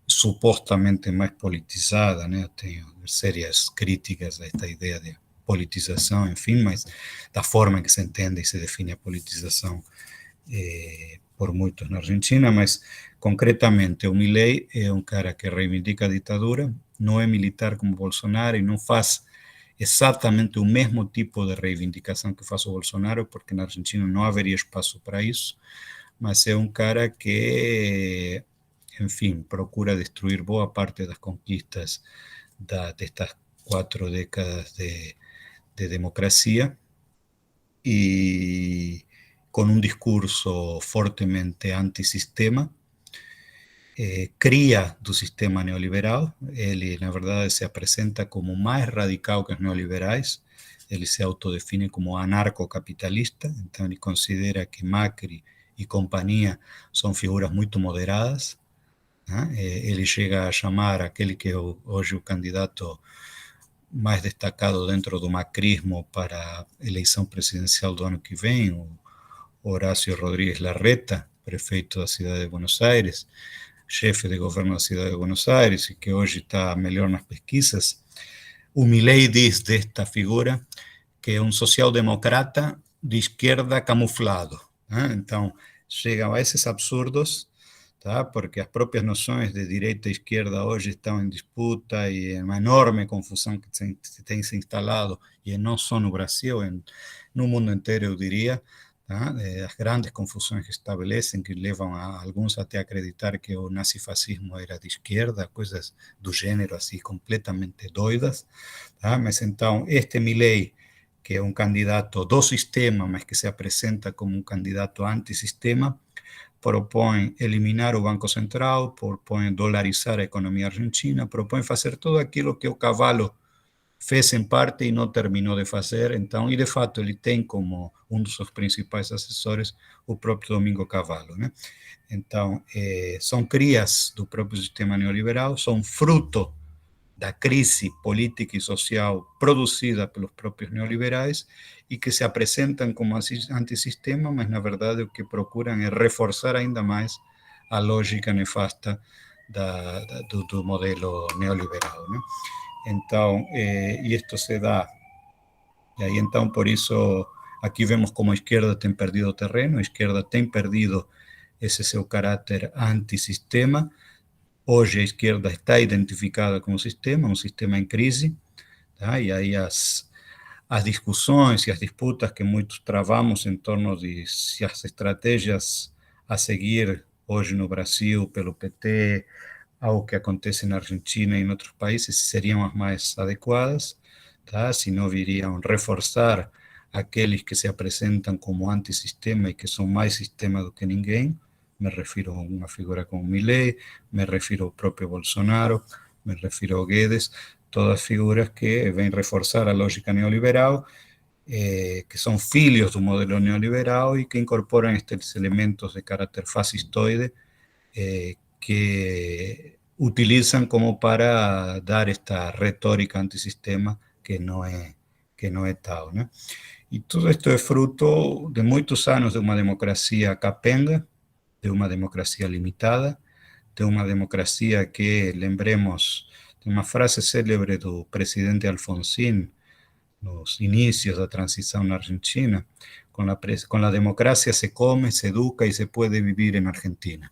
supostamente mais politizada, né? Eu tenho sérias críticas a esta ideia de politização, enfim, mas da forma que se entende e se define a politização por muitos na Argentina, mas concretamente o Milei é um cara que reivindica a ditadura, não é militar como Bolsonaro e não faz exatamente o mesmo tipo de reivindicação que faz o Bolsonaro, porque na Argentina não haveria espaço para isso, mas é um cara que, enfim, procura destruir boa parte das conquistas destas 4 décadas de democracia e com um discurso fortemente antissistema, cria do sistema neoliberal. Ele, na verdade, se apresenta como mais radical que os neoliberais, ele se autodefine como anarcocapitalista, então ele considera que Macri e companhia são figuras muito moderadas, né? Ele chega a chamar aquele que é hoje o candidato mais destacado dentro do macrismo para a eleição presidencial do ano que vem, o Horácio Rodríguez Larreta, prefeito da cidade de Buenos Aires, chefe de governo da cidade de Buenos Aires e que hoje está melhor nas pesquisas. O Milei diz desta figura que é um social-democrata de esquerda camuflado, né? Então, chegam a esses absurdos, tá? Porque as próprias noções de direita e esquerda hoje estão em disputa e é uma enorme confusão que tem se instalado, e não só no Brasil, no mundo inteiro, eu diria, tá? As grandes confusões que estabelecem, que levam a alguns até a acreditar que o nazifascismo era de esquerda, coisas do gênero assim, completamente doidas, tá? Mas então, este Milei, que é um candidato do sistema, mas que se apresenta como um candidato antissistema, propõe eliminar o Banco Central, propõe dolarizar a economia argentina, propõe fazer tudo aquilo que o Cavalo fez em parte e não terminou de fazer. Então, e de fato ele tem como um dos seus principais assessores o próprio Domingo Cavallo, né? Então, são crias do próprio sistema neoliberal, são fruto da crise política e social produzida pelos próprios neoliberais e que se apresentam como antissistema, mas na verdade o que procuram é reforçar ainda mais a lógica nefasta do modelo neoliberal, né? Então, e isto se dá, e aí então por isso aqui vemos como a esquerda tem perdido terreno, a esquerda tem perdido esse seu caráter antissistema. Hoje a esquerda está identificada com o sistema, um sistema em crise, tá? E aí as discussões e as disputas que muitos travamos em torno de se as estratégias a seguir hoje no Brasil pelo PT, ao que acontece na Argentina e em outros países, seriam as mais adequadas, tá? Se não viriam reforçar aqueles que se apresentam como antissistema e que são mais sistema do que ninguém. Me refiro a uma figura como Milei, me refiro ao próprio Bolsonaro, me refiro ao Guedes, todas figuras que vêm reforçar a lógica neoliberal, que são filhos do modelo neoliberal e que incorporam estes elementos de caráter fascistoide que utilizam como para dar esta retórica antissistema que não é tal, né? E tudo isto é fruto de muitos anos de uma democracia capenga, de uma democracia limitada, de uma democracia que, lembremos, Tem uma frase célebre do presidente Alfonsín, nos inicios da transição na Argentina, com a democracia se come, se educa e se pode viver em Argentina.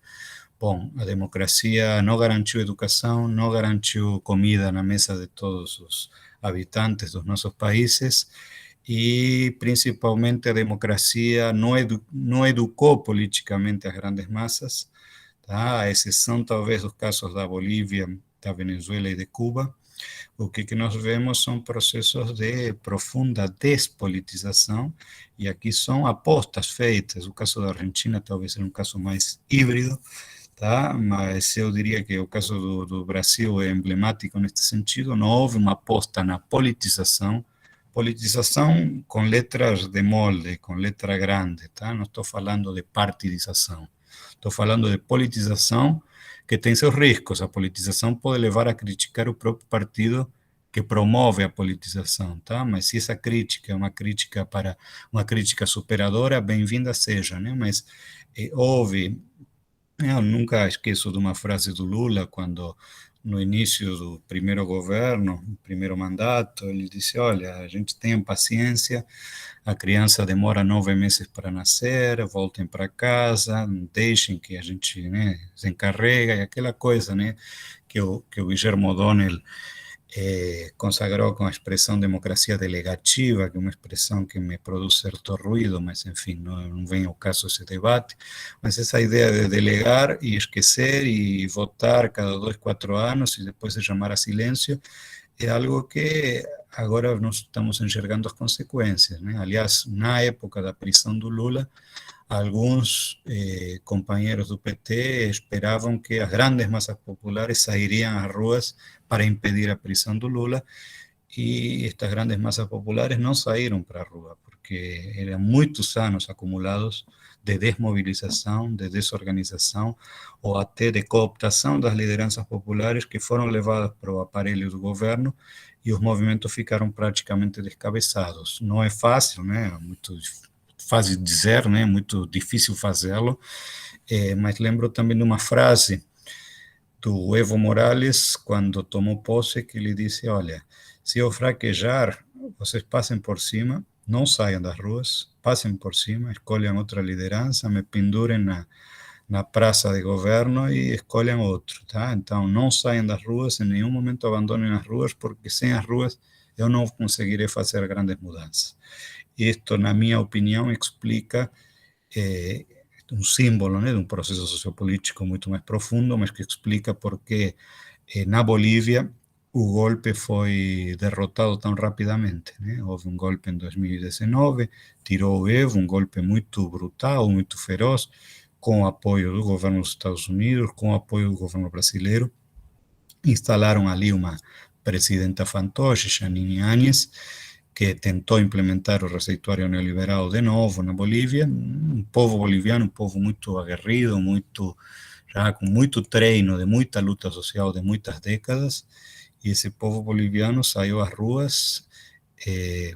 Bom, a democracia não garantiu educação, não garantiu comida na mesa de todos os habitantes dos nossos países e, principalmente, a democracia não educou politicamente as grandes massas, tá? A exceção, talvez, dos casos da Bolívia, da Venezuela e de Cuba. O que nós vemos são processos de profunda despolitização, e aqui são apostas feitas. O caso da Argentina talvez seja um caso mais híbrido, tá? Mas eu diria que o caso do Brasil é emblemático neste sentido. Não houve uma aposta na politização com letras de molde, com letra grande, tá? Não estou falando de partidização, estou falando de politização, que tem seus riscos. A politização pode levar a criticar o próprio partido que promove a politização, tá? Mas se essa crítica é uma crítica superadora, bem-vinda seja, né? Mas eu nunca esqueço de uma frase do Lula, quando no início do primeiro governo, primeiro mandato, ele disse: olha, a gente tenha paciência, a criança demora 9 meses para nascer, voltem para casa, deixem que a gente, né, se encarrega, e aquela coisa, né, que o Guillermo O'Donnell consagrou com a expressão democracia delegativa, que é uma expressão que me produz certo ruído, mas enfim, não vem ao caso esse debate. Mas essa ideia de delegar e esquecer e votar cada 2, 4 anos e depois de chamar a silêncio é algo que agora nós estamos enxergando as consequências, né? Aliás, na época da prisão do Lula, alguns companheiros do PT esperavam que as grandes massas populares sairiam às ruas para impedir a prisão do Lula, e estas grandes massas populares não saíram para a rua, porque eram muitos anos acumulados de desmobilização, de desorganização, ou até de cooptação das lideranças populares que foram levadas para o aparelho do governo, e os movimentos ficaram praticamente descabeçados. Não é fácil, né? É muito fácil dizer, né? Muito difícil fazê-lo, mas lembro também de uma frase do Evo Morales, quando tomou posse, que ele disse: olha, se eu fraquejar, vocês passem por cima, não saiam das ruas, passem por cima, escolham outra liderança, me pendurem na praça de governo e escolham outro, tá? Então, não saiam das ruas, em nenhum momento abandonem as ruas, porque sem as ruas eu não conseguirei fazer grandes mudanças. Isto, na minha opinião, explica um símbolo, né, de um processo sociopolítico muito mais profundo, mas que explica por que na Bolívia o golpe foi derrotado tão rapidamente, né? Houve um golpe em 2019, tirou o Evo, um golpe muito brutal, muito feroz, com o apoio do governo dos Estados Unidos, com o apoio do governo brasileiro. Instalaram ali uma presidenta fantoche, Janine Áñez, que tentou implementar o receituário neoliberal de novo na Bolívia. Um povo boliviano, um povo muito aguerrido, já com muito treino, de muita luta social de muitas décadas, e esse povo boliviano saiu às ruas,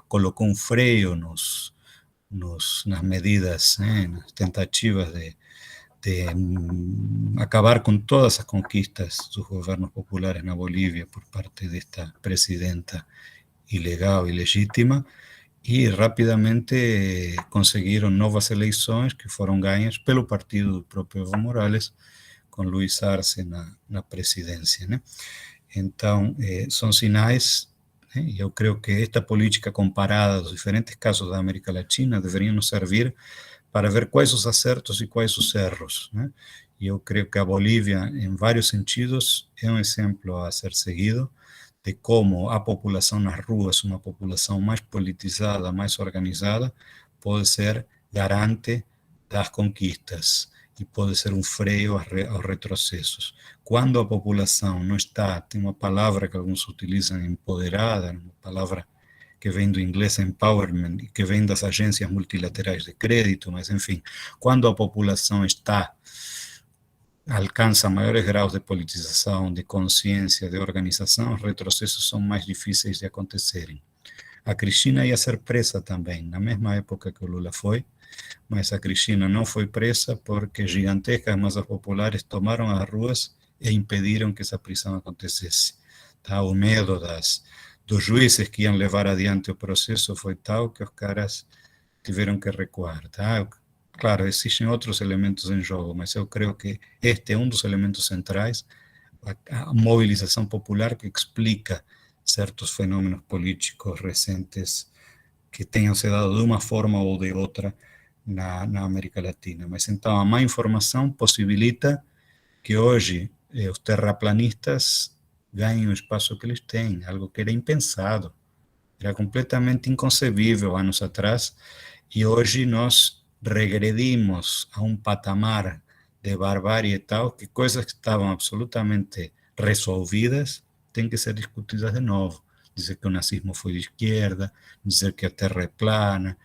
colocou um freio nas medidas, né, nas tentativas de acabar com todas as conquistas dos governos populares na Bolívia por parte desta presidenta ilegal e legítima, e rapidamente conseguiram novas eleições que foram ganhas pelo partido do próprio Evo Morales, com Luiz Arce na presidência, né? Então, são sinais, né? E eu creio que esta política comparada dos diferentes casos da América Latina deveria nos servir para ver quais os acertos e quais os erros, né? E eu creio que a Bolívia, em vários sentidos, é um exemplo a ser seguido de como a população nas ruas, uma população mais politizada, mais organizada, pode ser garante das conquistas e pode ser um freio aos retrocessos. Quando a população não está, tem uma palavra que alguns utilizam, empoderada, uma palavra que vem do inglês empowerment, e que vem das agências multilaterais de crédito, mas enfim, quando a população alcança maiores graus de politização, de consciência, de organização, os retrocessos são mais difíceis de acontecerem. A Cristina ia ser presa também, na mesma época que o Lula foi, mas a Cristina não foi presa porque gigantescas massas populares tomaram as ruas e impediram que essa prisão acontecesse. Tá? O medo dos juízes que iam levar adiante o processo foi tal que os caras tiveram que recuar. Tá? Claro, existem outros elementos em jogo, mas eu creio que este é um dos elementos centrais, a mobilização popular que explica certos fenômenos políticos recentes que tenham se dado de uma forma ou de outra na América Latina. Mas então a má informação possibilita que hoje os terraplanistas ganhem o espaço que eles têm, algo que era impensado, era completamente inconcebível anos atrás, e hoje nós regredimos a um patamar de barbárie e tal, que coisas que estavam absolutamente resolvidas têm que ser discutidas de novo. Dizer que o nazismo foi de esquerda, dizer que a Terra é plana,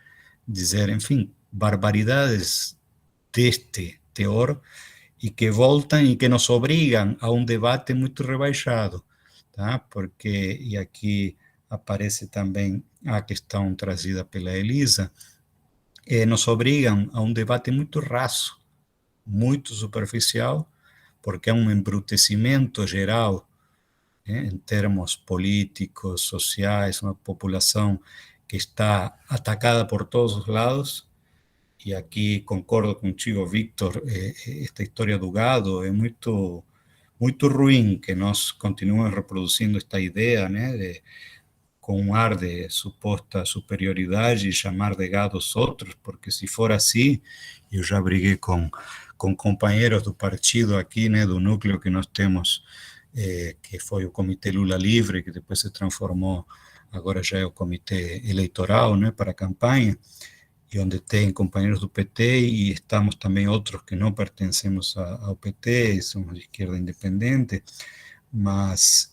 dizer, enfim, barbaridades deste teor e que voltam e que nos obrigam a um debate muito rebaixado, tá? Porque, e aqui aparece também a questão trazida pela Elisa, nos obrigam a um debate muito raso, muito superficial, porque há um embrutecimento geral, em termos políticos, sociais, uma população que está atacada por todos os lados. E aqui concordo contigo, Victor, esta história do gado é muito ruim que nós continuemos reproduzindo esta ideia, né, com um ar de suposta superioridade e chamar de gado os outros, porque se for assim, eu já briguei com companheiros do partido aqui, né, do núcleo que nós temos, que foi o Comitê Lula Livre, que depois se transformou, agora já é o Comitê Eleitoral, né, para a campanha, e onde tem companheiros do PT e estamos também outros que não pertencemos ao PT, e somos de esquerda independente, mas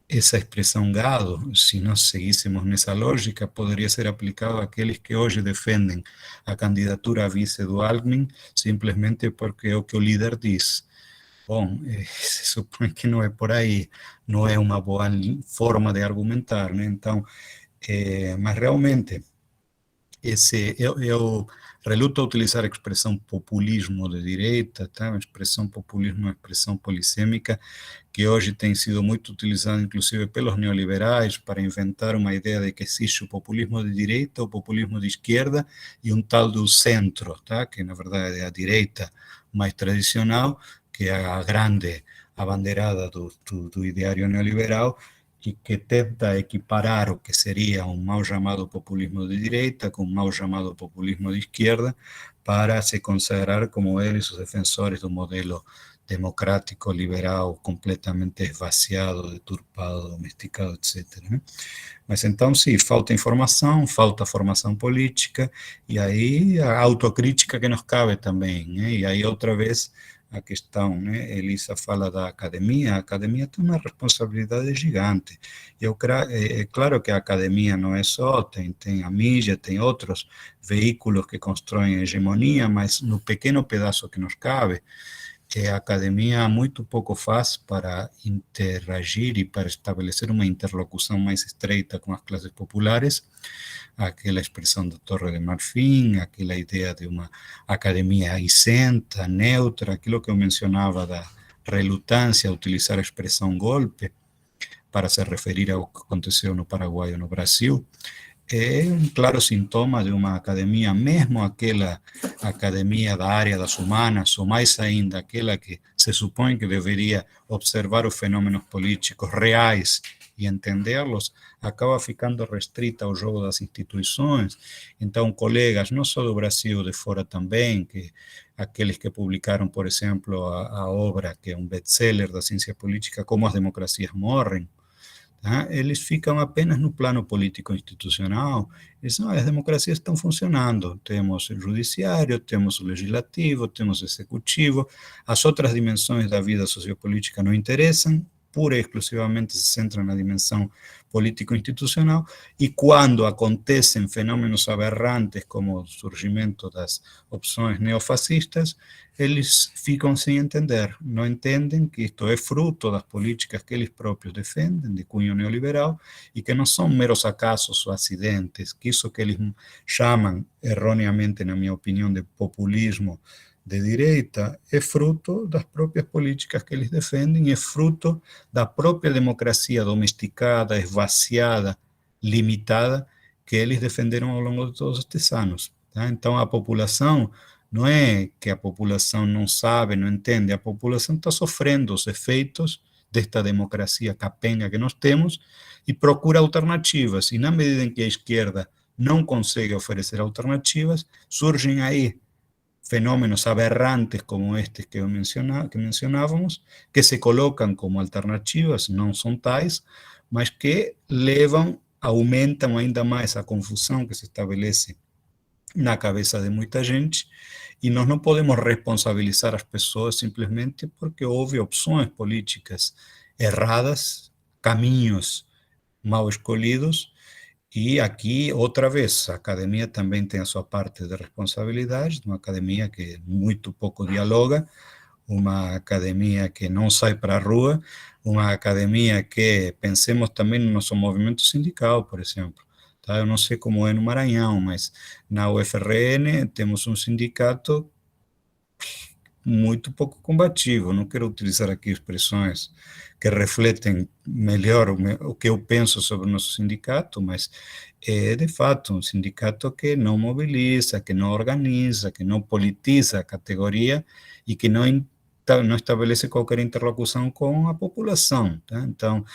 essa expressão gado, se nós seguíssemos nessa lógica, poderia ser aplicado àqueles que hoje defendem a candidatura a vice do Alckmin simplesmente porque é o que o líder diz. Bom, se supõe que não é por aí, não é uma boa forma de argumentar, né? Então, mas realmente, eu reluto a utilizar a expressão populismo de direita, tá? A expressão populismo é uma expressão polissêmica que hoje tem sido muito utilizada, inclusive pelos neoliberais, para inventar uma ideia de que existe o populismo de direita, o populismo de esquerda e um tal do centro, tá? Que na verdade é a direita mais tradicional, que é a grande abanderada do ideário neoliberal, e que tenta equiparar o que seria um mal chamado populismo de direita com um mal chamado populismo de esquerda para se consagrar como eles os defensores do modelo democrático, liberal, completamente esvaziado, deturpado, domesticado, etc. Né? Mas então, sim, falta informação, falta formação política, e aí a autocrítica que nos cabe também, né? E aí outra vez a questão, né? Elisa fala da academia, a academia tem uma responsabilidade gigante. É claro que a academia não é só, tem a mídia, tem outros veículos que constroem hegemonia, mas no pequeno pedaço que nos cabe, a academia muito pouco faz para interagir e para estabelecer uma interlocução mais estreita com as classes populares, aquela expressão da Torre de Marfim, aquela ideia de uma academia isenta, neutra, aquilo que eu mencionava da relutância a utilizar a expressão golpe para se referir ao que aconteceu no Paraguai ou no Brasil, é um claro sintoma de uma academia, mesmo aquela academia da área das humanas, ou mais ainda, aquela que se supõe que deveria observar os fenômenos políticos reais e entendê-los, acaba ficando restrita ao jogo das instituições. Então, colegas, não só do Brasil, de fora também, que aqueles que publicaram, por exemplo, a obra, que é um best-seller da ciência política, Como as Democracias Morrem, tá? Eles ficam apenas no plano político-institucional. Eles dizem, as democracias estão funcionando. Temos o judiciário, temos o legislativo, temos o executivo. As outras dimensões da vida sociopolítica não interessam, pura e exclusivamente se centram na dimensão político-institucional, e quando acontecem fenômenos aberrantes como o surgimento das opções neofascistas, eles ficam sem entender, não entendem que isto é fruto das políticas que eles próprios defendem, de cunho neoliberal, e que não são meros acasos ou acidentes, que isso que eles chamam, erroneamente, na minha opinião, de populismo de direita é fruto das próprias políticas que eles defendem, é fruto da própria democracia domesticada, esvaziada, limitada, que eles defenderam ao longo de todos estes anos. Tá? Então, a população, não é que a população não sabe, não entende, a população está sofrendo os efeitos desta democracia capenga que nós temos e procura alternativas. E na medida em que a esquerda não consegue oferecer alternativas, surgem aí fenómenos aberrantes como estes que mencionávamos, que se colocam como alternativas, não são tais, mas que aumentam ainda mais a confusão que se estabelece na cabeça de muita gente, e nós não podemos responsabilizar as pessoas simplesmente porque houve opções políticas erradas, caminhos mal escolhidos, e aqui, outra vez, a academia também tem a sua parte de responsabilidade, uma academia que muito pouco dialoga, uma academia que não sai para a rua, uma academia que, pensemos também no nosso movimento sindical, por exemplo. Tá? Eu não sei como é no Maranhão, mas na UFRN temos um sindicato muito pouco combativo. Não quero utilizar aqui expressões que refletem melhor o que eu penso sobre o nosso sindicato, mas é, de fato, um sindicato que não mobiliza, que não organiza, que não politiza a categoria e que não estabelece qualquer interlocução com a população. Tá? Então,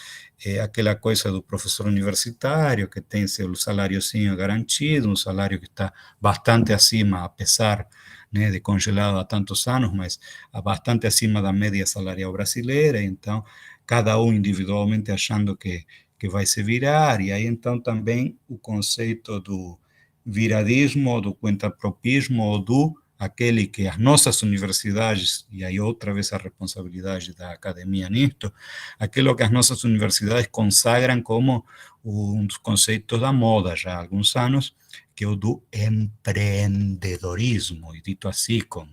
é aquela coisa do professor universitário que tem seu saláriozinho garantido, um salário que está bastante acima, apesar, né, de congelado há tantos anos, mas bastante acima da média salarial brasileira, então, cada um individualmente achando que vai se virar, e aí então também o conceito do viradismo, do cuentapropismo, ou do aquele que as nossas universidades, e aí outra vez a responsabilidade da academia nisto, aquilo que as nossas universidades consagram como um dos conceitos da moda já há alguns anos, que é o do empreendedorismo, e dito assim com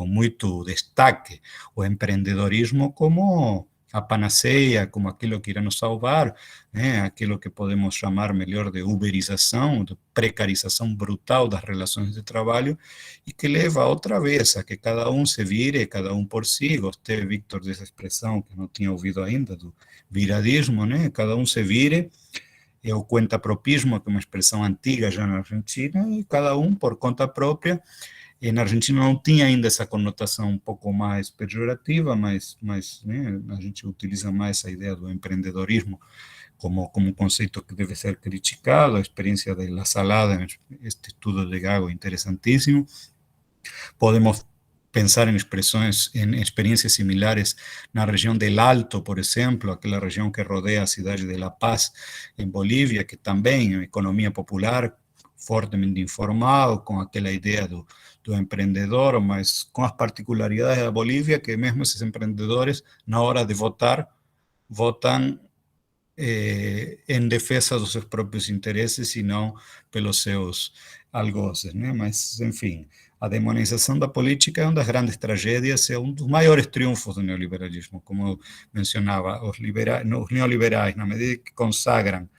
muito destaque, o empreendedorismo como a panaceia, como aquilo que irá nos salvar, né? Aquilo que podemos chamar melhor de uberização, de precarização brutal das relações de trabalho, e que leva outra vez a que cada um se vire, cada um por si. Gostei, Victor, dessa expressão que não tinha ouvido ainda, do viradismo, né? Cada um se vire, é o cuentapropismo, que é uma expressão antiga já na Argentina, e cada um por conta própria. E na Argentina não tinha ainda essa conotação um pouco mais pejorativa, mas né, a gente utiliza mais a ideia do empreendedorismo como um conceito que deve ser criticado. A experiência da La Salada, este estudo de Gago, interessantíssimo. Podemos pensar em experiências similares na região del Alto, por exemplo, aquela região que rodeia a cidade de La Paz, em Bolívia, que também é uma economia popular, fortemente informal, com aquela ideia do empreendedor, mas com as particularidades da Bolívia, que mesmo esses empreendedores, na hora de votar, votam em defesa dos seus próprios interesses e não pelos seus algozes, né? Mas, enfim, a demonização da política é uma das grandes tragédias, é um dos maiores triunfos do neoliberalismo, como eu mencionava. Os neoliberais, na medida que consagram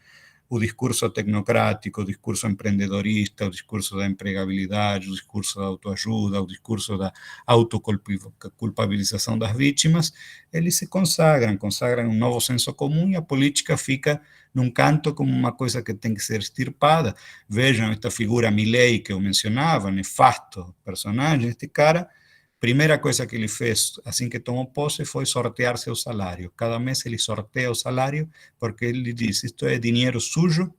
o discurso tecnocrático, o discurso empreendedorista, o discurso da empregabilidade, o discurso da autoajuda, o discurso da autoculpabilização das vítimas, eles se consagram um novo senso comum, e a política fica num canto como uma coisa que tem que ser extirpada. Vejam esta figura Milei que eu mencionava, nefasto personagem. Este cara, primeira coisa que ele fez assim que tomou posse foi sortear seu salário. Cada mês ele sorteia o salário, porque ele diz: isto é dinheiro sujo,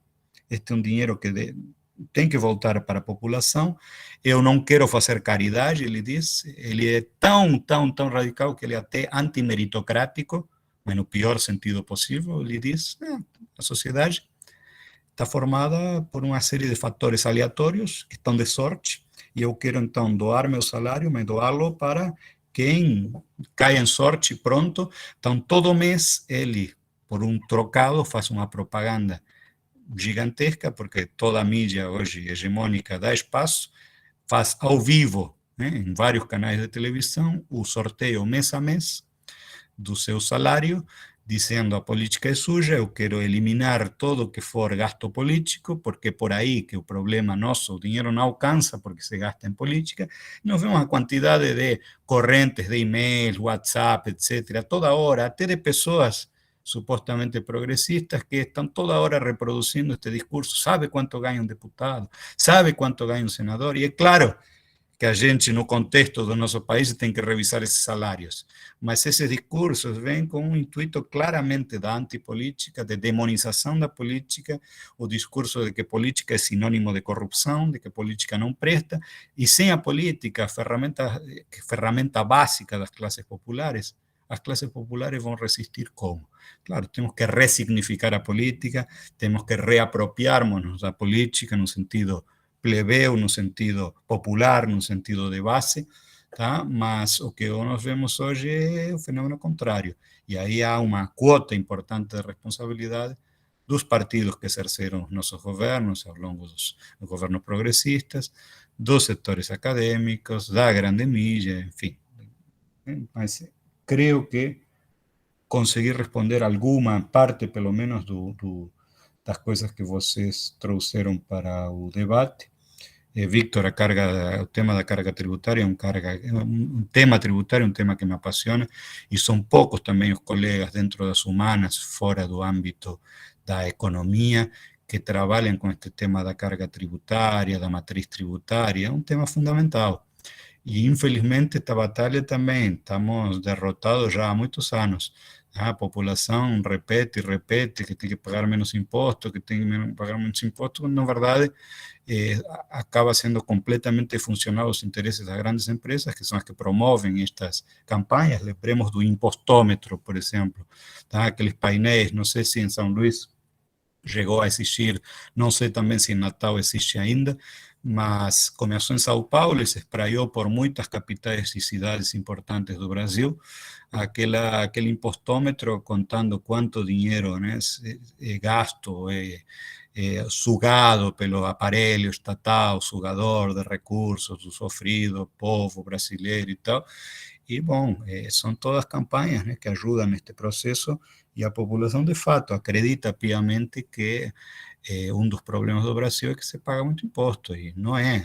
este é um dinheiro que tem que voltar para a população, eu não quero fazer caridade, ele diz. Ele é tão radical que ele é até antimeritocrático, mas no pior sentido possível. Ele diz: a sociedade está formada por uma série de fatores aleatórios que estão de sorte, e eu quero então doar meu salário, mas doá-lo para quem cai em sorte pronto. Então, todo mês ele, por um trocado, faz uma propaganda gigantesca, porque toda a mídia hoje hegemônica dá espaço, faz ao vivo, né, em vários canais de televisão, o sorteio mês a mês do seu salário, dizendo a política é suja, eu quero eliminar todo o que for gasto político, porque por aí que o problema nosso, o dinheiro não alcança porque se gasta em política. Nós vemos a quantidade de correntes de e-mails, WhatsApp, etc., toda hora, até de pessoas supostamente progressistas que estão toda hora reproduzindo este discurso. Sabe quanto ganha um deputado? Sabe quanto ganha um senador? E é claro que a gente, no contexto do nosso país, tem que revisar esses salários. Mas esses discursos vêm com um intuito claramente da antipolítica, de demonização da política, o discurso de que política é sinônimo de corrupção, de que política não presta, e sem a política, a ferramenta básica das classes populares, as classes populares vão resistir como? Claro, temos que ressignificar a política, temos que reapropriarmos da política no sentido plebeu, no sentido popular, no sentido de base, tá? Mas o que nós vemos hoje é o fenômeno contrário. E aí há uma quota importante de responsabilidade dos partidos que exerceram os nossos governos ao longo dos governos progressistas, dos setores acadêmicos, da grande mídia, enfim. Mas creio que consegui responder alguma parte, pelo menos, das coisas que vocês trouxeram para o debate. Víctor, o tema da carga tributária é um tema tributário, um tema que me apaixona, e são poucos também os colegas dentro das humanas, fora do âmbito da economia, que trabalham com este tema da carga tributária, da matriz tributária. É um tema fundamental. E, infelizmente, esta batalha também estamos derrotados já há muitos anos. A população repete e repete que tem que pagar menos imposto, que tem que pagar menos imposto, quando, na verdade, acaba sendo completamente funcional aos interesses das grandes empresas, que são as que promovem estas campanhas. Lembremos do impostômetro, por exemplo, tá? Aqueles painéis, não sei se em São Luís chegou a existir, não sei também se em Natal existe ainda, mas começou em São Paulo e se espraiou por muitas capitais e cidades importantes do Brasil, aquele impostômetro contando quanto dinheiro, né, é gasto, sugado pelo aparelho estatal, sugador de recursos do sofrido povo brasileiro e tal. E, bom, são todas campanhas, né, que ajudam neste processo, e a população, de fato, acredita piamente que um dos problemas do Brasil é que se paga muito imposto, e não é.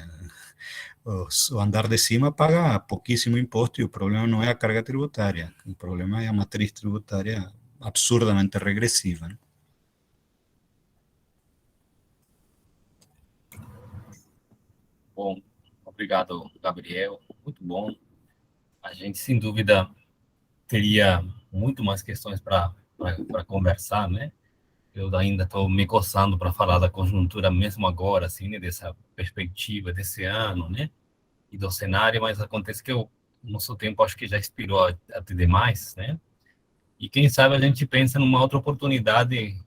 O andar de cima paga pouquíssimo imposto, e o problema não é a carga tributária, o problema é a matriz tributária absurdamente regressiva, né? Bom, obrigado, Gabriel. Muito bom. A gente, sem dúvida, teria muito mais questões para conversar, né? Eu ainda estou me coçando para falar da conjuntura mesmo agora, assim, né? Dessa perspectiva desse ano, né? E do cenário, mas acontece que o nosso tempo acho que já expirou até demais, né? E quem sabe a gente pensa numa outra oportunidade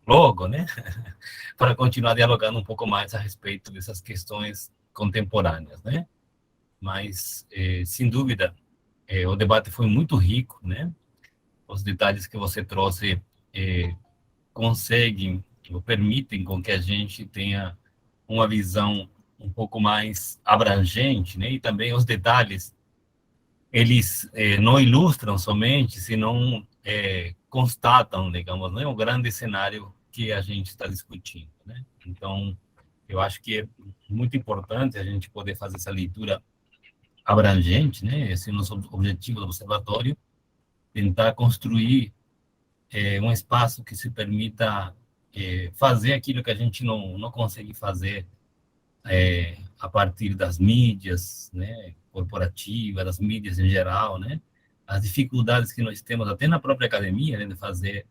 logo, né? Para continuar dialogando um pouco mais a respeito dessas questões contemporâneas, né? Mas, sem dúvida, o debate foi muito rico, né? Os detalhes que você trouxe conseguem ou permitem com que a gente tenha uma visão um pouco mais abrangente, né? E também os detalhes, eles não ilustram somente, senão constatam, digamos, né? O grande cenário que a gente está discutindo, né? Então, eu acho que é muito importante a gente poder fazer essa leitura abrangente, né? Esse é o nosso objetivo do observatório, tentar construir um espaço que se permita fazer aquilo que a gente não consegue fazer a partir das mídias, né, corporativas, das mídias em geral, né, as dificuldades que nós temos até na própria academia, né, de fazer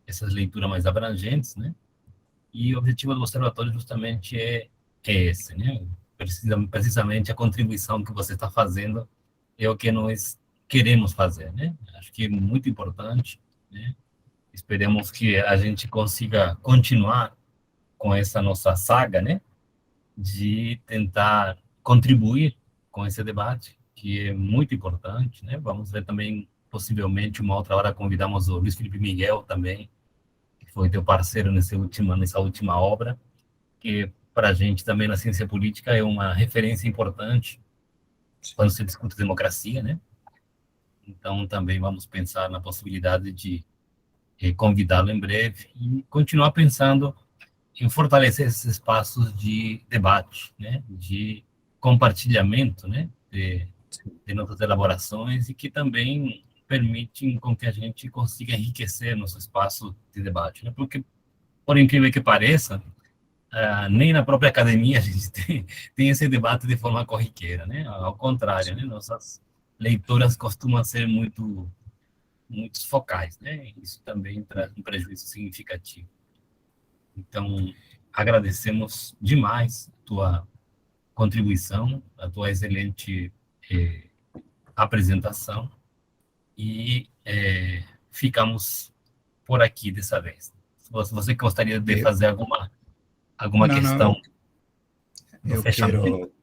essas leituras mais abrangentes, né, e o objetivo do observatório justamente é esse, né, precisamente a contribuição que você está fazendo é o que nós queremos fazer, né, acho que é muito importante, né. Esperemos que a gente consiga continuar com essa nossa saga, né, de tentar contribuir com esse debate, que é muito importante, né? Vamos ver também, possivelmente, uma outra hora, convidamos o Luiz Felipe Miguel também, que foi teu parceiro nessa última obra, que para a gente também na ciência política é uma referência importante quando se discute democracia, né? Então, também vamos pensar na possibilidade de convidá-lo em breve e continuar pensando em fortalecer esses espaços de debate, né, de compartilhamento, né, de nossas elaborações e que também permitem com que a gente consiga enriquecer nosso espaço de debate, né, porque, por incrível que pareça, nem na própria academia a gente tem esse debate de forma corriqueira, né, ao contrário, né, nossas leituras costumam ser muito focais, né, isso também traz um prejuízo significativo. Então, agradecemos demais a tua contribuição, a tua excelente apresentação e ficamos por aqui dessa vez. Se você gostaria de fazer alguma questão no eu fechamento?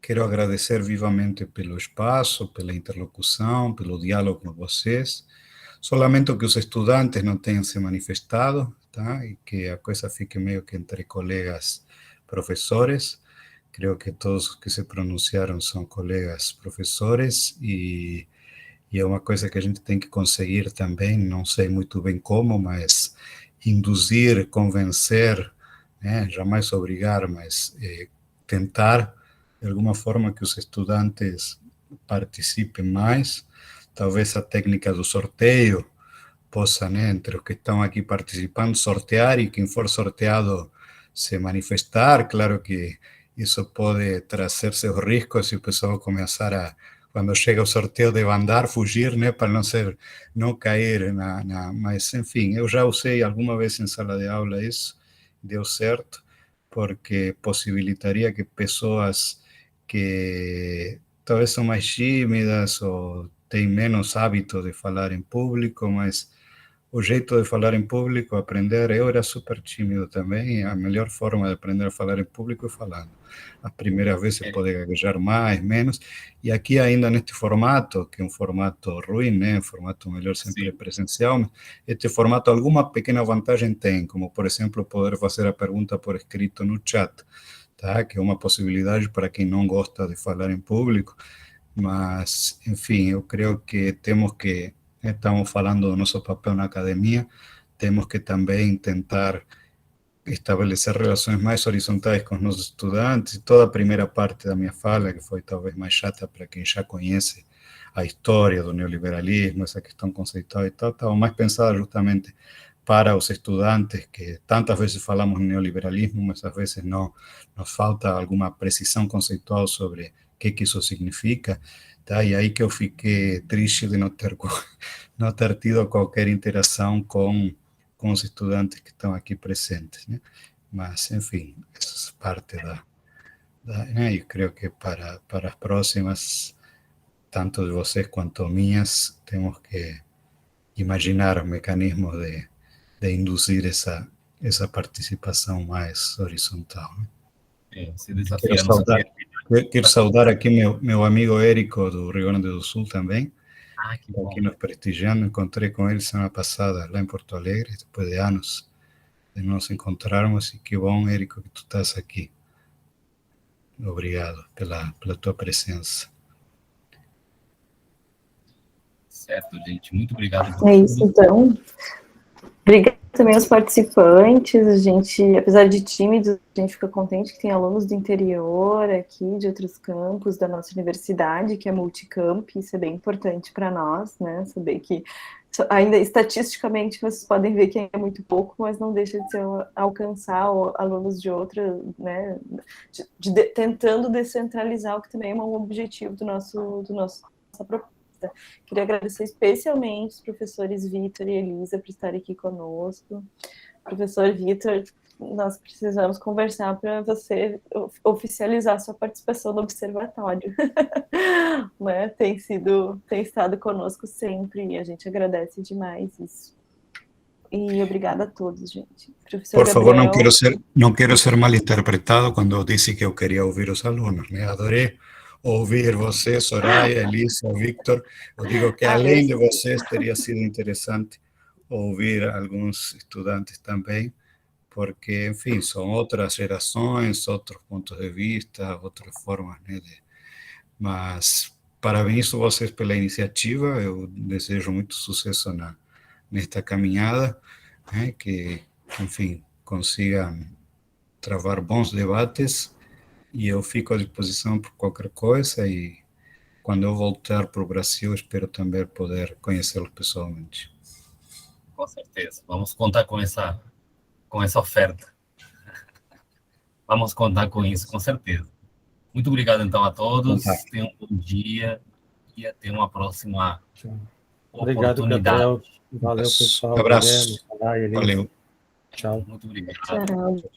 quero agradecer vivamente pelo espaço, pela interlocução, pelo diálogo com vocês. Só lamento que os estudantes não tenham se manifestado, tá? E que a coisa fique meio que entre colegas professores. Creo que todos os que se pronunciaram são colegas professores e é uma coisa que a gente tem que conseguir também, não sei muito bem como, mas induzir, convencer, né? Jamais obrigar, mas tentar, de alguma forma, que os estudantes participem mais. Talvez a técnica do sorteio possa, né, entre os que estão aqui participando, sortear e quem for sorteado se manifestar. Claro que isso pode trazer seus riscos se o pessoal começar a, quando chega o sorteio, debandar, fugir, né, para não cair mas, enfim, eu já usei alguma vez em sala de aula isso, deu certo, porque possibilitaria que pessoas que talvez são mais tímidas ou têm menos hábito de falar em público, mas o jeito de falar em público, aprender, eu era super tímido também, a melhor forma de aprender a falar em público é falando. As primeiras vezes pode gaguejar mais, menos, e aqui ainda neste formato, que é um formato ruim, né, um formato melhor sempre presencial, mas este formato alguma pequena vantagem tem, como por exemplo poder fazer a pergunta por escrito no chat, tá? Que é uma possibilidade para quem não gosta de falar em público, mas, enfim, eu creio que temos que, estamos falando do nosso papel na academia, temos que também tentar estabelecer relações mais horizontais com os nossos estudantes. E toda a primeira parte da minha fala, que foi talvez mais chata para quem já conhece a história do neoliberalismo, essa questão conceitual e tal, estava mais pensada justamente para os estudantes, que tantas vezes falamos neoliberalismo, mas às vezes não, nos falta alguma precisão conceitual sobre o que isso significa, tá? E aí que eu fiquei triste de não ter tido qualquer interação com os estudantes que estão aqui presentes, né? Mas, enfim, isso é parte né? Eu creio que para as próximas, tanto de vocês quanto minhas, temos que imaginar mecanismos de induzir essa participação mais horizontal, né? Se desafia a nossa Quero saudar aqui meu amigo Érico, do Rio Grande do Sul também, que bom. aqui nos prestigiando. Encontrei com ele semana passada lá em Porto Alegre, depois de anos de nos encontrarmos, e que bom, Érico, que tu estás aqui. Obrigado pela tua presença. Certo, gente. Muito obrigado. É isso, então. Obrigada também aos participantes. A gente, apesar de tímidos, a gente fica contente que tem alunos do interior aqui, de outros campos da nossa universidade, que é multicamp. Isso é bem importante para nós, né? Saber que ainda estatisticamente vocês podem ver que é muito pouco, mas não deixa de ser alcançar alunos de outras, né? Tentando descentralizar, o que também é um objetivo do nossa proposta. Queria agradecer especialmente os professores Vitor e Elisa por estarem aqui conosco. Professor Vitor, nós precisamos conversar para você oficializar sua participação no observatório. Né? Tem estado conosco sempre e a gente agradece demais isso. E obrigada a todos, gente. Professor Por favor, Gabriel... não quero ser mal interpretado quando eu disse que eu queria ouvir os alunos. Me adorei ouvir você, Soraya, Elisa, Victor. Eu digo que além de vocês, teria sido interessante ouvir alguns estudantes também, porque, enfim, são outras gerações, outros pontos de vista, outras formas, né? Mas parabenizo vocês pela iniciativa, eu desejo muito sucesso nesta caminhada, né, que, enfim, consigam travar bons debates, e eu fico à disposição por qualquer coisa, e quando eu voltar para o Brasil, espero também poder conhecê-lo pessoalmente. Com certeza. Vamos contar com essa oferta. Vamos contar com isso, com certeza. Muito obrigado, então, a todos. Tenham um bom dia e até uma próxima Obrigado, oportunidade. Gabriel. Valeu, pessoal. Abraço. Guilherme, Elisa. Valeu. Tchau. Muito obrigado. Tchau.